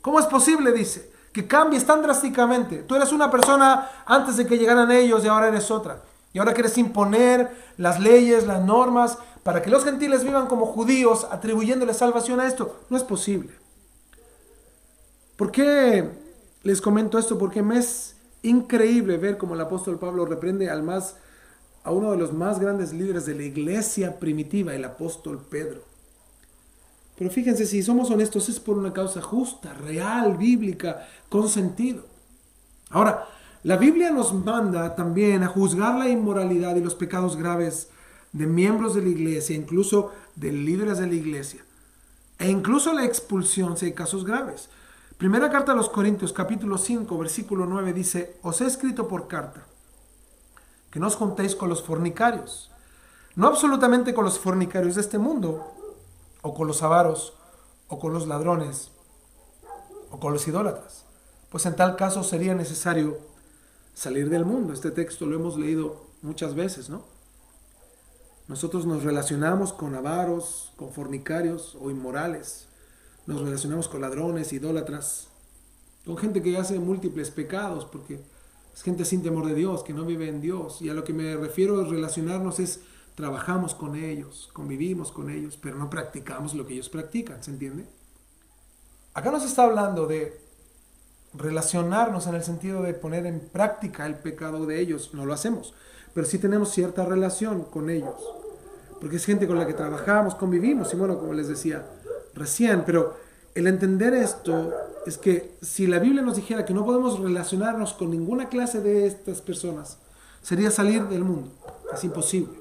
¿Cómo es posible, dice, que cambies tan drásticamente? Tú eres una persona antes de que llegaran ellos y ahora eres otra. Y ahora quieres imponer las leyes, las normas, para que los gentiles vivan como judíos, atribuyéndole salvación a esto. No es posible. ¿Por qué les comento esto? Porque me es increíble ver cómo el apóstol Pablo reprende a uno de los más grandes líderes de la iglesia primitiva, el apóstol Pedro. Pero fíjense, si somos honestos, es por una causa justa, real, bíblica, con sentido. Ahora, la Biblia nos manda también a juzgar la inmoralidad y los pecados graves de miembros de la iglesia, incluso de líderes de la iglesia, e incluso la expulsión si hay casos graves. Primera carta a los Corintios, capítulo 5, versículo 9 dice, os he escrito por carta que no os juntéis con los fornicarios, no absolutamente con los fornicarios de este mundo, o con los avaros, o con los ladrones, o con los idólatras, pues en tal caso sería necesario salir del mundo. Este texto lo hemos leído muchas veces, ¿no? Nosotros nos relacionamos con avaros, con fornicarios o inmorales. Nos relacionamos con ladrones, idólatras, con gente que hace múltiples pecados, porque es gente sin temor de Dios, que no vive en Dios. Y a lo que me refiero es relacionarnos es, trabajamos con ellos, convivimos con ellos, pero no practicamos lo que ellos practican, ¿se entiende? Acá nos está hablando de relacionarnos en el sentido de poner en práctica el pecado de ellos. No lo hacemos, pero sí tenemos cierta relación con ellos. porque es gente con la que trabajamos, convivimos, y bueno, como les decía recién, pero el entender esto es que si la Biblia nos dijera que no podemos relacionarnos con ninguna clase de estas personas, sería salir del mundo. Es imposible,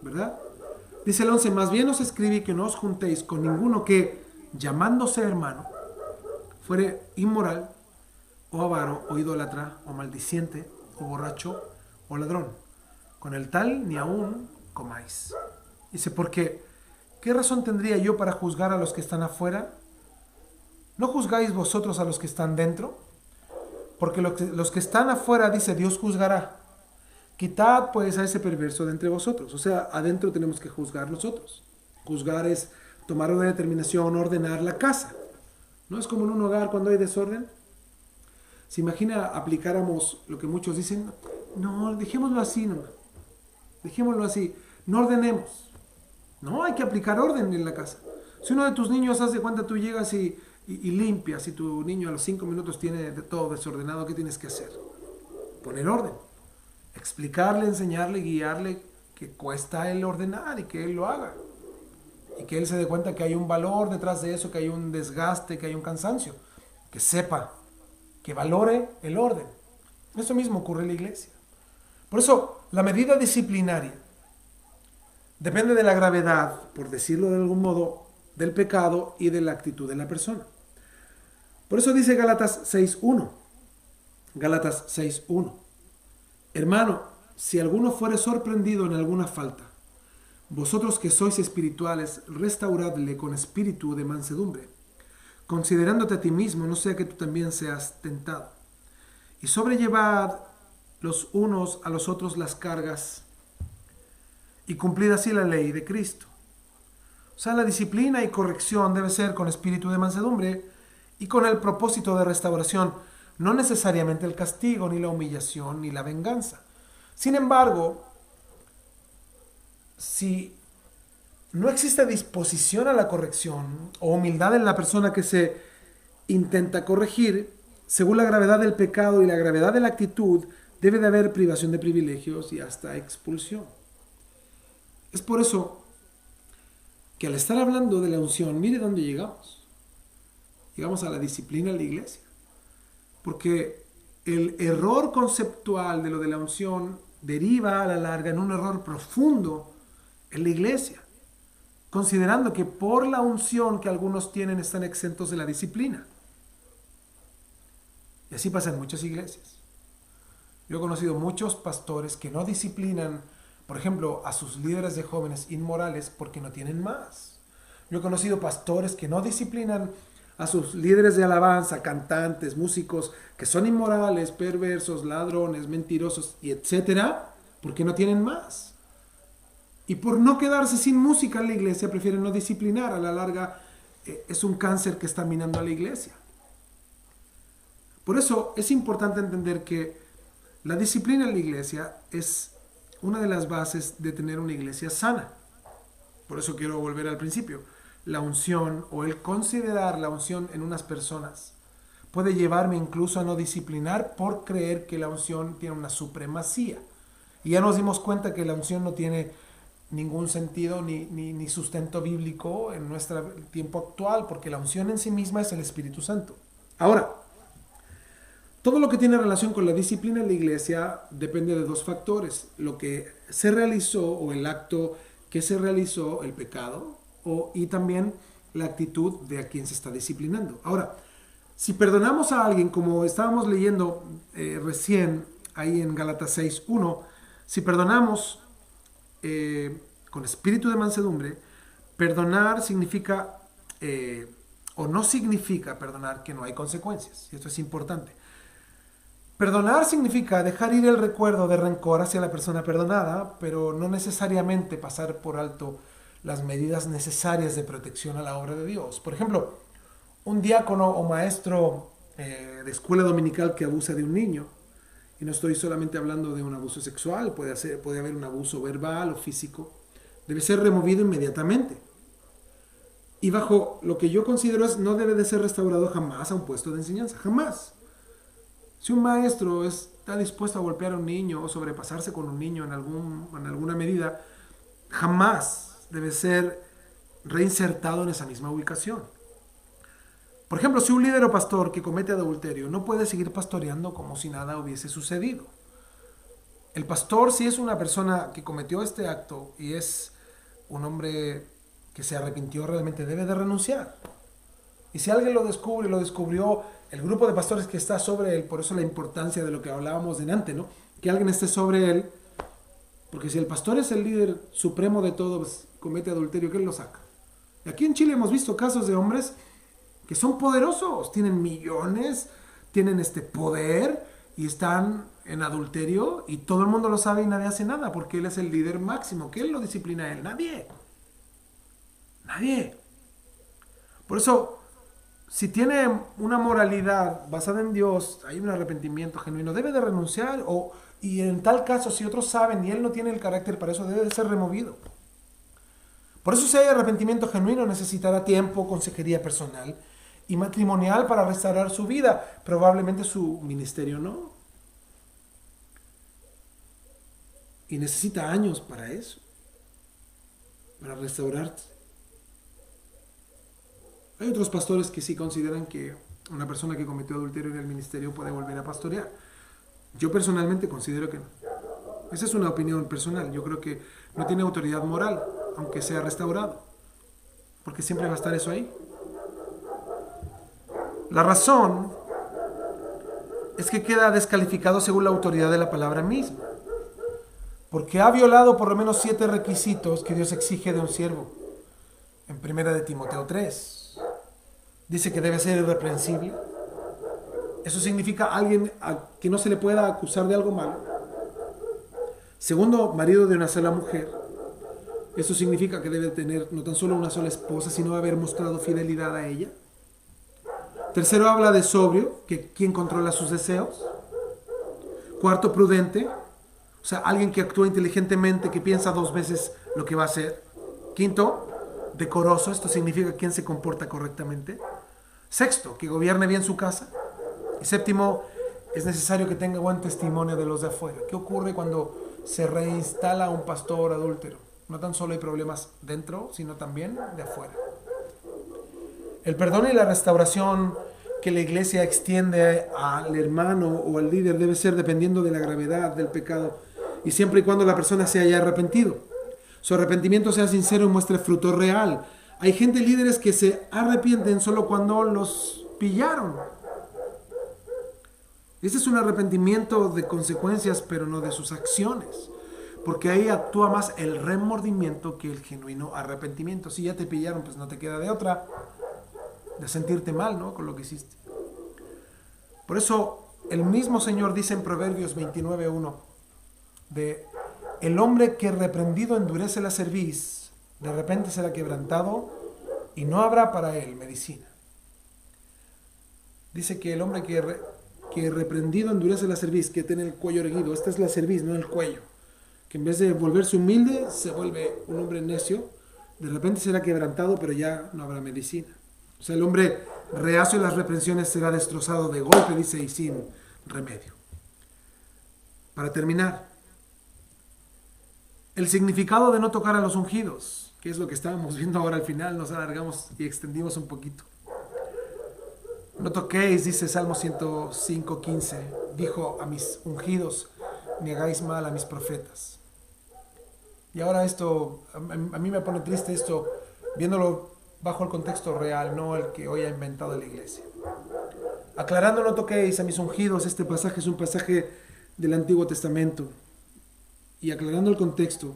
¿verdad? Dice el 11, más bien os escribí que no os juntéis con ninguno que, llamándose hermano, fuere inmoral, o avaro, o idólatra, o maldiciente, o borracho, o ladrón. Con el tal ni aún comáis. Dice, porque, ¿qué razón tendría yo para juzgar a los que están afuera? ¿No juzgáis vosotros a los que están dentro? Porque los que están afuera, dice, Dios juzgará. Quitad pues a ese perverso de entre vosotros. O sea, adentro tenemos que juzgar nosotros. Juzgar es tomar una determinación, ordenar la casa. ¿No es como en un hogar cuando hay desorden? ¿Se imagina aplicáramos lo que muchos dicen? No, dejémoslo así nomás. Dejémoslo así. No ordenemos. No, hay que aplicar orden en la casa. Si uno de tus niños, haz de cuenta, tú llegas y limpias, y tu niño a los 5 minutos tiene de todo desordenado, ¿qué tienes que hacer? Poner orden. Explicarle, enseñarle, guiarle que cuesta el ordenar y que él lo haga. Y que él se dé cuenta que hay un valor detrás de eso, que hay un desgaste, que hay un cansancio. Que sepa, que valore el orden. Eso mismo ocurre en la iglesia. Por eso, la medida disciplinaria depende de la gravedad, por decirlo de algún modo, del pecado y de la actitud de la persona. Por eso dice Gálatas 6.1. Gálatas 6.1. Hermano, si alguno fuere sorprendido en alguna falta, vosotros que sois espirituales, restauradle con espíritu de mansedumbre, considerándote a ti mismo, no sea que tú también seas tentado. Y sobrellevad los unos a los otros las cargas, y cumplid así la ley de Cristo. O sea, la disciplina y corrección debe ser con espíritu de mansedumbre y con el propósito de restauración, no necesariamente el castigo, ni la humillación, ni la venganza. Sin embargo, si no existe disposición a la corrección o humildad en la persona que se intenta corregir, según la gravedad del pecado y la gravedad de la actitud, debe de haber privación de privilegios y hasta expulsión. Es por eso que al estar hablando de la unción, mire dónde llegamos. Llegamos a la disciplina en la iglesia. Porque el error conceptual de lo de la unción deriva a la larga en un error profundo en la iglesia, considerando que por la unción que algunos tienen están exentos de la disciplina. Y así pasa en muchas iglesias. Yo he conocido muchos pastores que no disciplinan, por ejemplo, a sus líderes de jóvenes inmorales porque no tienen más. Yo he conocido pastores que no disciplinan a sus líderes de alabanza, cantantes, músicos, que son inmorales, perversos, ladrones, mentirosos, y etcétera, porque no tienen más. Y por no quedarse sin música en la iglesia, prefieren no disciplinar. A la larga, es un cáncer que está minando a la iglesia. Por eso es importante entender que la disciplina en la iglesia es una de las bases de tener una iglesia sana. Por eso quiero volver al principio. La unción o el considerar la unción en unas personas puede llevarme incluso a no disciplinar por creer que la unción tiene una supremacía. Y ya nos dimos cuenta que la unción no tiene ningún sentido ni sustento bíblico en nuestro tiempo actual, porque la unción en sí misma es el Espíritu Santo. Ahora, todo lo que tiene relación con la disciplina en la iglesia depende de dos factores: lo que se realizó o el acto que se realizó, el pecado, y también la actitud de a quien se está disciplinando. Ahora, si perdonamos a alguien, como estábamos leyendo recién ahí en Gálatas 6.1, si perdonamos con espíritu de mansedumbre, perdonar significa, o no significa perdonar que no hay consecuencias. Y esto es importante. Perdonar significa dejar ir el recuerdo de rencor hacia la persona perdonada, pero no necesariamente pasar por alto las medidas necesarias de protección a la obra de Dios. Por ejemplo, un diácono o maestro de escuela dominical que abusa de un niño, y no estoy solamente hablando de un abuso sexual, puede haber un abuso verbal o físico, debe ser removido inmediatamente. Y bajo lo que yo considero no debe de ser restaurado jamás a un puesto de enseñanza, jamás. Si un maestro está dispuesto a golpear a un niño o sobrepasarse con un niño en alguna medida, jamás debe ser reinsertado en esa misma ubicación. Por ejemplo, si un líder o pastor que comete adulterio no puede seguir pastoreando como si nada hubiese sucedido. El pastor, si es una persona que cometió este acto y es un hombre que se arrepintió realmente, debe de renunciar. Y si alguien lo descubre, lo descubrió el grupo de pastores que está sobre él, por eso la importancia de lo que hablábamos delante, ¿no? Que alguien esté sobre él, porque si el pastor es el líder supremo de todo, pues, comete adulterio, ¿quién lo saca? Y aquí en Chile hemos visto casos de hombres que son poderosos, tienen millones, tienen este poder y están en adulterio y todo el mundo lo sabe y nadie hace nada porque él es el líder máximo. ¿Quién lo disciplina a él? Nadie. Nadie. Por eso, si tiene una moralidad basada en Dios, hay un arrepentimiento genuino, debe de renunciar y en tal caso, si otros saben y él no tiene el carácter para eso, debe de ser removido. Por eso si hay arrepentimiento genuino necesitará tiempo, consejería personal y matrimonial para restaurar su vida. Probablemente su ministerio no. Y necesita años para eso, para restaurarse. Hay otros pastores que sí consideran que una persona que cometió adulterio en el ministerio puede volver a pastorear. Yo personalmente considero que no. Esa es una opinión personal. Yo creo que no tiene autoridad moral, aunque sea restaurado. Porque siempre va a estar eso ahí. La razón es que queda descalificado según la autoridad de la palabra misma. Porque ha violado por lo menos 7 requisitos que Dios exige de un siervo. En 1 de Timoteo 3. Dice que debe ser irreprensible. Eso significa alguien a que no se le pueda acusar de algo malo. Segundo, marido de una sola mujer. Eso significa que debe tener no tan solo una sola esposa, sino haber mostrado fidelidad a ella. Tercero, habla de sobrio, que quien controla sus deseos. Cuarto, prudente, o sea, alguien que actúa inteligentemente, que piensa 2 veces lo que va a hacer. Quinto, decoroso, esto significa quien se comporta correctamente. Sexto, que gobierne bien su casa. Y séptimo, es necesario que tenga buen testimonio de los de afuera. ¿Qué ocurre cuando se reinstala un pastor adúltero? No tan solo hay problemas dentro, sino también de afuera. El perdón y la restauración que la iglesia extiende al hermano o al líder debe ser dependiendo de la gravedad del pecado y siempre y cuando la persona se haya arrepentido. Su arrepentimiento sea sincero y muestre fruto real. Hay gente, líderes, que se arrepienten solo cuando los pillaron. Ese es un arrepentimiento de consecuencias, pero no de sus acciones. Porque ahí actúa más el remordimiento que el genuino arrepentimiento. Si ya te pillaron, pues no te queda de otra de sentirte mal, ¿no?, con lo que hiciste. Por eso el mismo Señor dice en Proverbios 29:1 de el hombre que reprendido endurece la cerviz, de repente será quebrantado y no habrá para él medicina. Dice que el hombre que reprendido endurece la cerviz, que tiene el cuello erguido, esta es la cerviz, no el cuello, que en vez de volverse humilde se vuelve un hombre necio, de repente será quebrantado, pero ya no habrá medicina. O sea, el hombre reacio a las reprensiones será destrozado de golpe, dice, y sin remedio. Para terminar, el significado de no tocar a los ungidos, que es lo que estábamos viendo ahora al final, nos alargamos y extendimos un poquito. No toquéis, dice Salmo 105:15, dijo a mis ungidos, ni hagáis mal a mis profetas. Y ahora esto, a mí me pone triste esto, viéndolo bajo el contexto real, no el que hoy ha inventado la iglesia. Aclarando, no toquéis a mis ungidos, este pasaje es un pasaje del Antiguo Testamento. Y aclarando el contexto,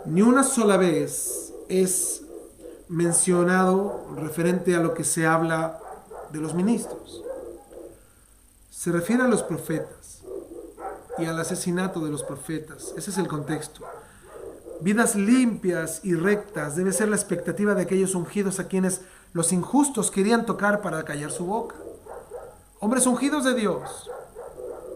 ni una sola vez es mencionado referente a lo que se habla de los ministros. Se refiere a los profetas y al asesinato de los profetas. Ese es el contexto. Vidas limpias y rectas debe ser la expectativa de aquellos ungidos a quienes los injustos querían tocar para callar su boca. Hombres ungidos de Dios,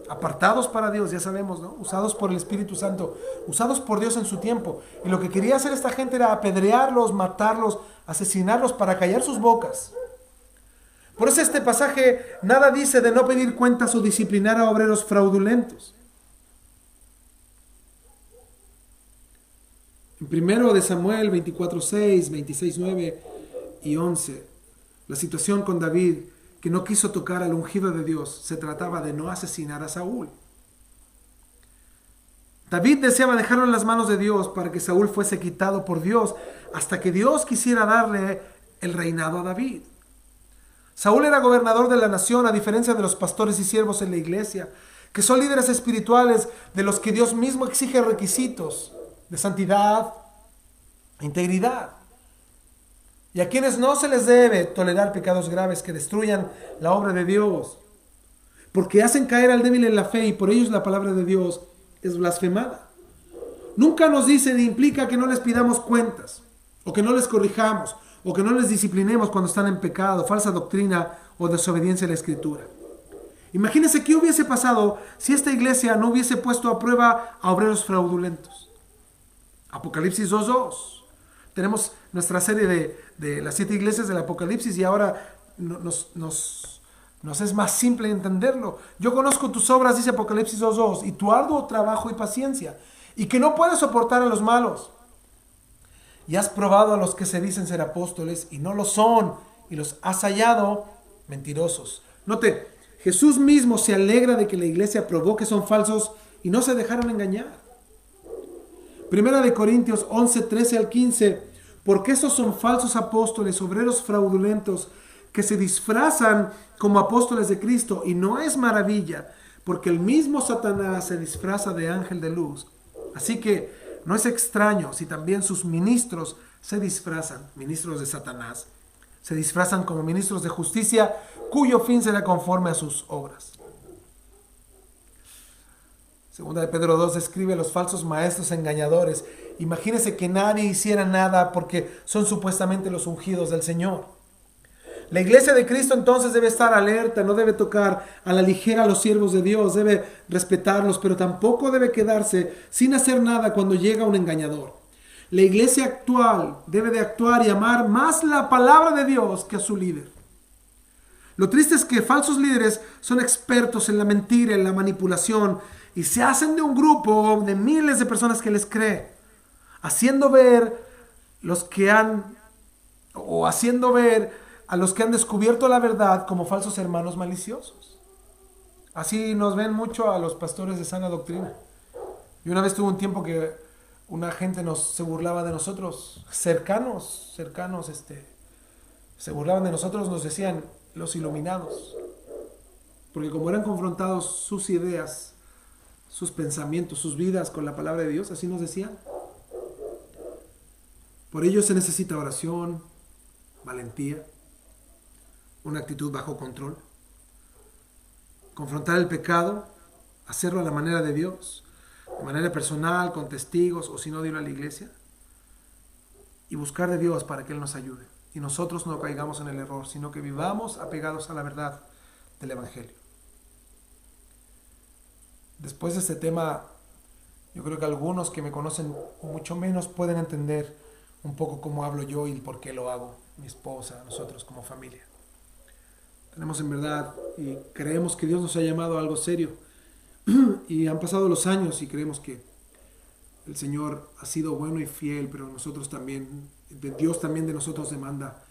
apartados para Dios, ya sabemos, ¿no?, usados por el Espíritu Santo, usados por Dios en su tiempo. Y lo que quería hacer esta gente era apedrearlos, matarlos, asesinarlos para callar sus bocas. Por eso este pasaje nada dice de no pedir cuentas o disciplinar a obreros fraudulentos. En primero de Samuel 24:6, 26:9 y 11, la situación con David, que no quiso tocar al ungido de Dios, se trataba de no asesinar a Saúl. David deseaba dejarlo en las manos de Dios para que Saúl fuese quitado por Dios hasta que Dios quisiera darle el reinado a David. Saúl era gobernador de la nación, a diferencia de los pastores y siervos en la iglesia, que son líderes espirituales de los que Dios mismo exige requisitos de santidad e integridad, y a quienes no se les debe tolerar pecados graves que destruyan la obra de Dios, porque hacen caer al débil en la fe y por ellos la palabra de Dios es blasfemada. Nunca nos dice ni implica que no les pidamos cuentas, o que no les corrijamos, o que no les disciplinemos cuando están en pecado, falsa doctrina o desobediencia a la Escritura. Imagínense qué hubiese pasado si esta iglesia no hubiese puesto a prueba a obreros fraudulentos. Apocalipsis 2:2. Tenemos nuestra serie de las 7 iglesias del Apocalipsis y ahora nos es más simple entenderlo. Yo conozco tus obras, dice Apocalipsis 2:2, y tu arduo trabajo y paciencia, y que no puedes soportar a los malos. Y has probado a los que se dicen ser apóstoles y no lo son, y los has hallado mentirosos. Note, Jesús mismo se alegra de que la iglesia probó que son falsos y no se dejaron engañar. Primera de Corintios 11, 13 al 15. Porque esos son falsos apóstoles, obreros fraudulentos, que se disfrazan como apóstoles de Cristo. Y no es maravilla, porque el mismo Satanás se disfraza de ángel de luz. Así que no es extraño si también sus ministros se disfrazan, ministros de Satanás, se disfrazan como ministros de justicia, cuyo fin será conforme a sus obras. Segunda de Pedro 2 describe a los falsos maestros engañadores. Imagínense que nadie hiciera nada porque son supuestamente los ungidos del Señor. La iglesia de Cristo entonces debe estar alerta, no debe tocar a la ligera a los siervos de Dios, debe respetarlos, pero tampoco debe quedarse sin hacer nada cuando llega un engañador. La iglesia actual debe de actuar y amar más la palabra de Dios que a su líder. Lo triste es que falsos líderes son expertos en la mentira, en la manipulación, y se hacen de un grupo de miles de personas que les cree, haciendo ver a los que han descubierto la verdad como falsos hermanos maliciosos. Así nos ven mucho a los pastores de sana doctrina. Y una vez tuve un tiempo que una gente se burlaba de nosotros, cercanos, se burlaban de nosotros, nos decían los iluminados, porque como eran confrontados sus ideas, sus pensamientos, sus vidas con la palabra de Dios, así nos decían. Por ello se necesita oración, valentía, una actitud bajo control, confrontar el pecado, hacerlo a la manera de Dios, de manera personal, con testigos, o si no, de ir a la iglesia, y buscar de Dios para que Él nos ayude. Y nosotros no caigamos en el error, sino que vivamos apegados a la verdad del Evangelio. Después de este tema, yo creo que algunos que me conocen mucho menos pueden entender un poco cómo hablo yo y por qué lo hago, mi esposa, nosotros como familia. Tenemos en verdad y creemos que Dios nos ha llamado a algo serio. Y han pasado los años y creemos que el Señor ha sido bueno y fiel, pero nosotros también, Dios también de nosotros demanda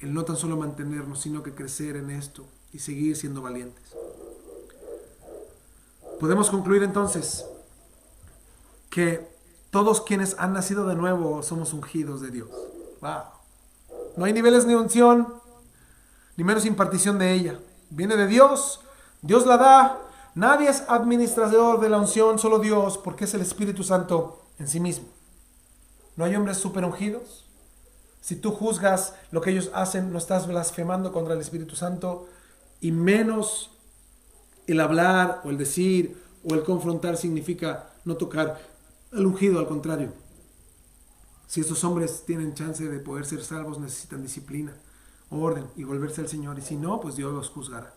el no tan solo mantenernos, sino que crecer en esto y seguir siendo valientes. Podemos concluir entonces que todos quienes han nacido de nuevo somos ungidos de Dios. ¡Wow! No hay niveles de unción, ni menos impartición de ella. Viene de Dios, Dios la da. Nadie es administrador de la unción, solo Dios, porque es el Espíritu Santo en sí mismo. No hay hombres super ungidos. Si tú juzgas lo que ellos hacen, no estás blasfemando contra el Espíritu Santo, y menos el hablar o el decir o el confrontar significa no tocar al ungido, al contrario. Si estos hombres tienen chance de poder ser salvos, necesitan disciplina, orden y volverse al Señor, y si no, pues Dios los juzgará.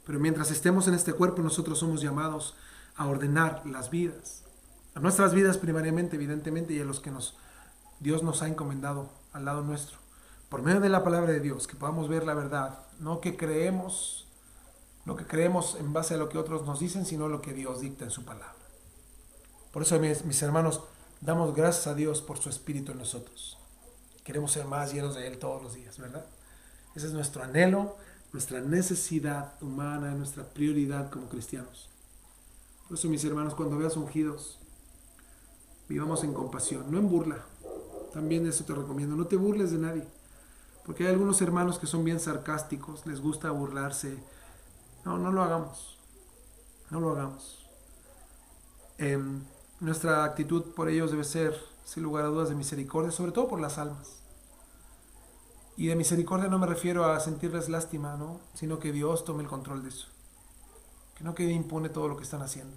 Pero mientras estemos en este cuerpo, nosotros somos llamados a ordenar las vidas, a nuestras vidas primariamente, evidentemente, y a los que Dios nos ha encomendado al lado nuestro, por medio de la palabra de Dios, que podamos ver la verdad, no que creemos en base a lo que otros nos dicen, sino lo que Dios dicta en su palabra. Por eso, mis hermanos, Damos gracias a Dios por su Espíritu en nosotros. Queremos ser más llenos de Él todos los días, ¿verdad? Ese es nuestro anhelo, nuestra necesidad humana, nuestra prioridad como cristianos. Por eso, mis hermanos, cuando veas ungidos, vivamos en compasión, no en burla. También eso te recomiendo, no te burles de nadie. Porque hay algunos hermanos que son bien sarcásticos, les gusta burlarse. No, no lo hagamos. No lo hagamos. Nuestra actitud por ellos debe ser, sin lugar a dudas, de misericordia, sobre todo por las almas. Y de misericordia no me refiero a sentirles lástima, ¿no? Sino que Dios tome el control de eso. Que no quede impune todo lo que están haciendo.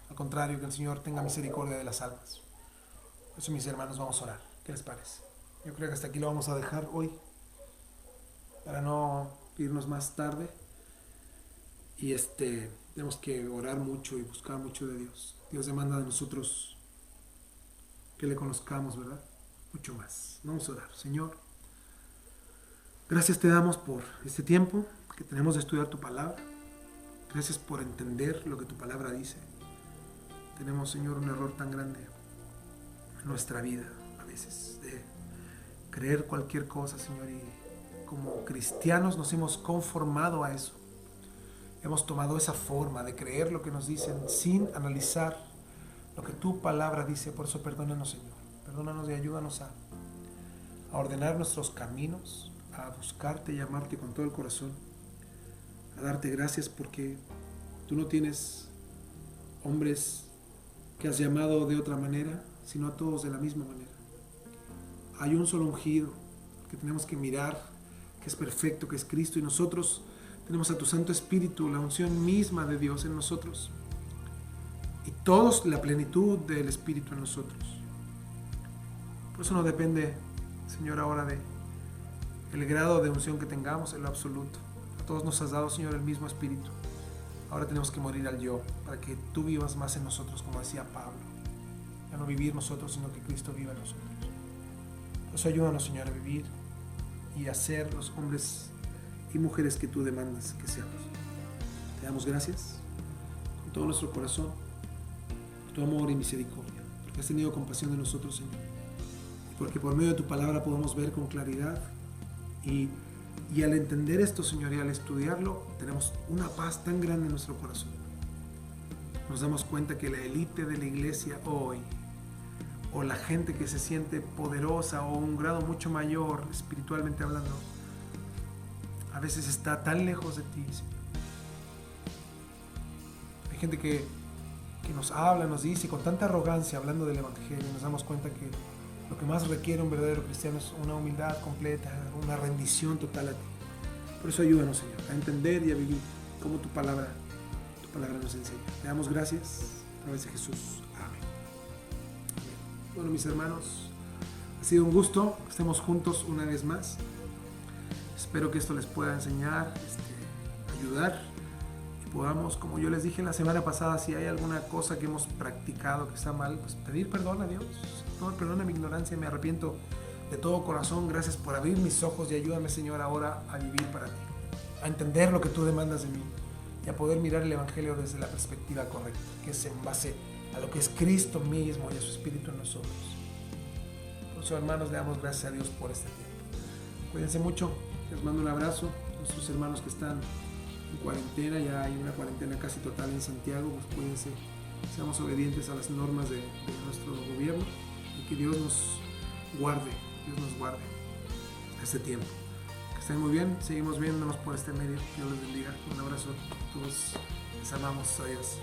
Al contrario, que el Señor tenga misericordia de las almas. Por eso, mis hermanos, vamos a orar. ¿Qué les parece? Yo creo que hasta aquí lo vamos a dejar hoy, para no irnos más tarde. Y tenemos que orar mucho y buscar mucho de Dios. Dios demanda de nosotros que le conozcamos, ¿verdad? Mucho más. Vamos a orar. Señor, gracias te damos por este tiempo que tenemos de estudiar tu palabra. Gracias por entender lo que tu palabra dice. Tenemos, Señor, un error tan grande en nuestra vida a veces, de creer cualquier cosa, Señor, y como cristianos nos hemos conformado a eso. Hemos tomado esa forma de creer lo que nos dicen sin analizar lo que tu palabra dice. Por eso perdónanos, Señor. Perdónanos y ayúdanos a ordenar nuestros caminos, a buscarte y amarte con todo el corazón, a darte gracias porque tú no tienes hombres que has llamado de otra manera, sino a todos de la misma manera. Hay un solo ungido que tenemos que mirar, que es perfecto, que es Cristo, y nosotros tenemos a tu Santo Espíritu, la unción misma de Dios en nosotros, y todos la plenitud del Espíritu en nosotros. Por eso no depende, Señor, ahora de el grado de unción que tengamos en lo absoluto. A todos nos has dado, Señor, el mismo Espíritu. Ahora tenemos que morir al yo, para que tú vivas más en nosotros, como decía Pablo. Ya no vivir nosotros, sino que Cristo viva en nosotros. Por eso ayúdanos, Señor, a vivir y a ser los hombres y mujeres que tú demandas que seamos. Te damos gracias con todo nuestro corazón por tu amor y misericordia, porque has tenido compasión de nosotros, Señor, y porque por medio de tu palabra podemos ver con claridad y al entender esto, Señor, y al estudiarlo, tenemos una paz tan grande en nuestro corazón. Nos damos cuenta que la élite de la iglesia hoy, o la gente que se siente poderosa o un grado mucho mayor espiritualmente hablando, a veces está tan lejos de ti, Señor. Hay gente que nos habla, nos dice con tanta arrogancia hablando del Evangelio, y nos damos cuenta que lo que más requiere un verdadero cristiano es una humildad completa, una rendición total a ti. Por eso ayúdanos, Señor, a entender y a vivir como tu palabra nos enseña. Te damos gracias a través de Jesús. Amén. Bueno, mis hermanos, ha sido un gusto que estemos juntos una vez más. Espero que esto les pueda enseñar, ayudar, y podamos, como yo les dije la semana pasada, si hay alguna cosa que hemos practicado que está mal, pues pedir perdón a Dios. Señor, perdona mi ignorancia, me arrepiento de todo corazón. Gracias por abrir mis ojos y ayúdame, Señor, ahora a vivir para ti, a entender lo que tú demandas de mí y a poder mirar el Evangelio desde la perspectiva correcta, que es en base a lo que es Cristo mismo y a su Espíritu en nosotros. Por eso, hermanos, le damos gracias a Dios por este tiempo. Cuídense mucho, les mando un abrazo. Nuestros hermanos que están en cuarentena, ya hay una cuarentena casi total en Santiago, pues cuídense, seamos obedientes a las normas de nuestro gobierno, y que Dios nos guarde este tiempo. Que estén muy bien, seguimos viéndonos por este medio. Dios les bendiga. Un abrazo a todos, les amamos. Adiós.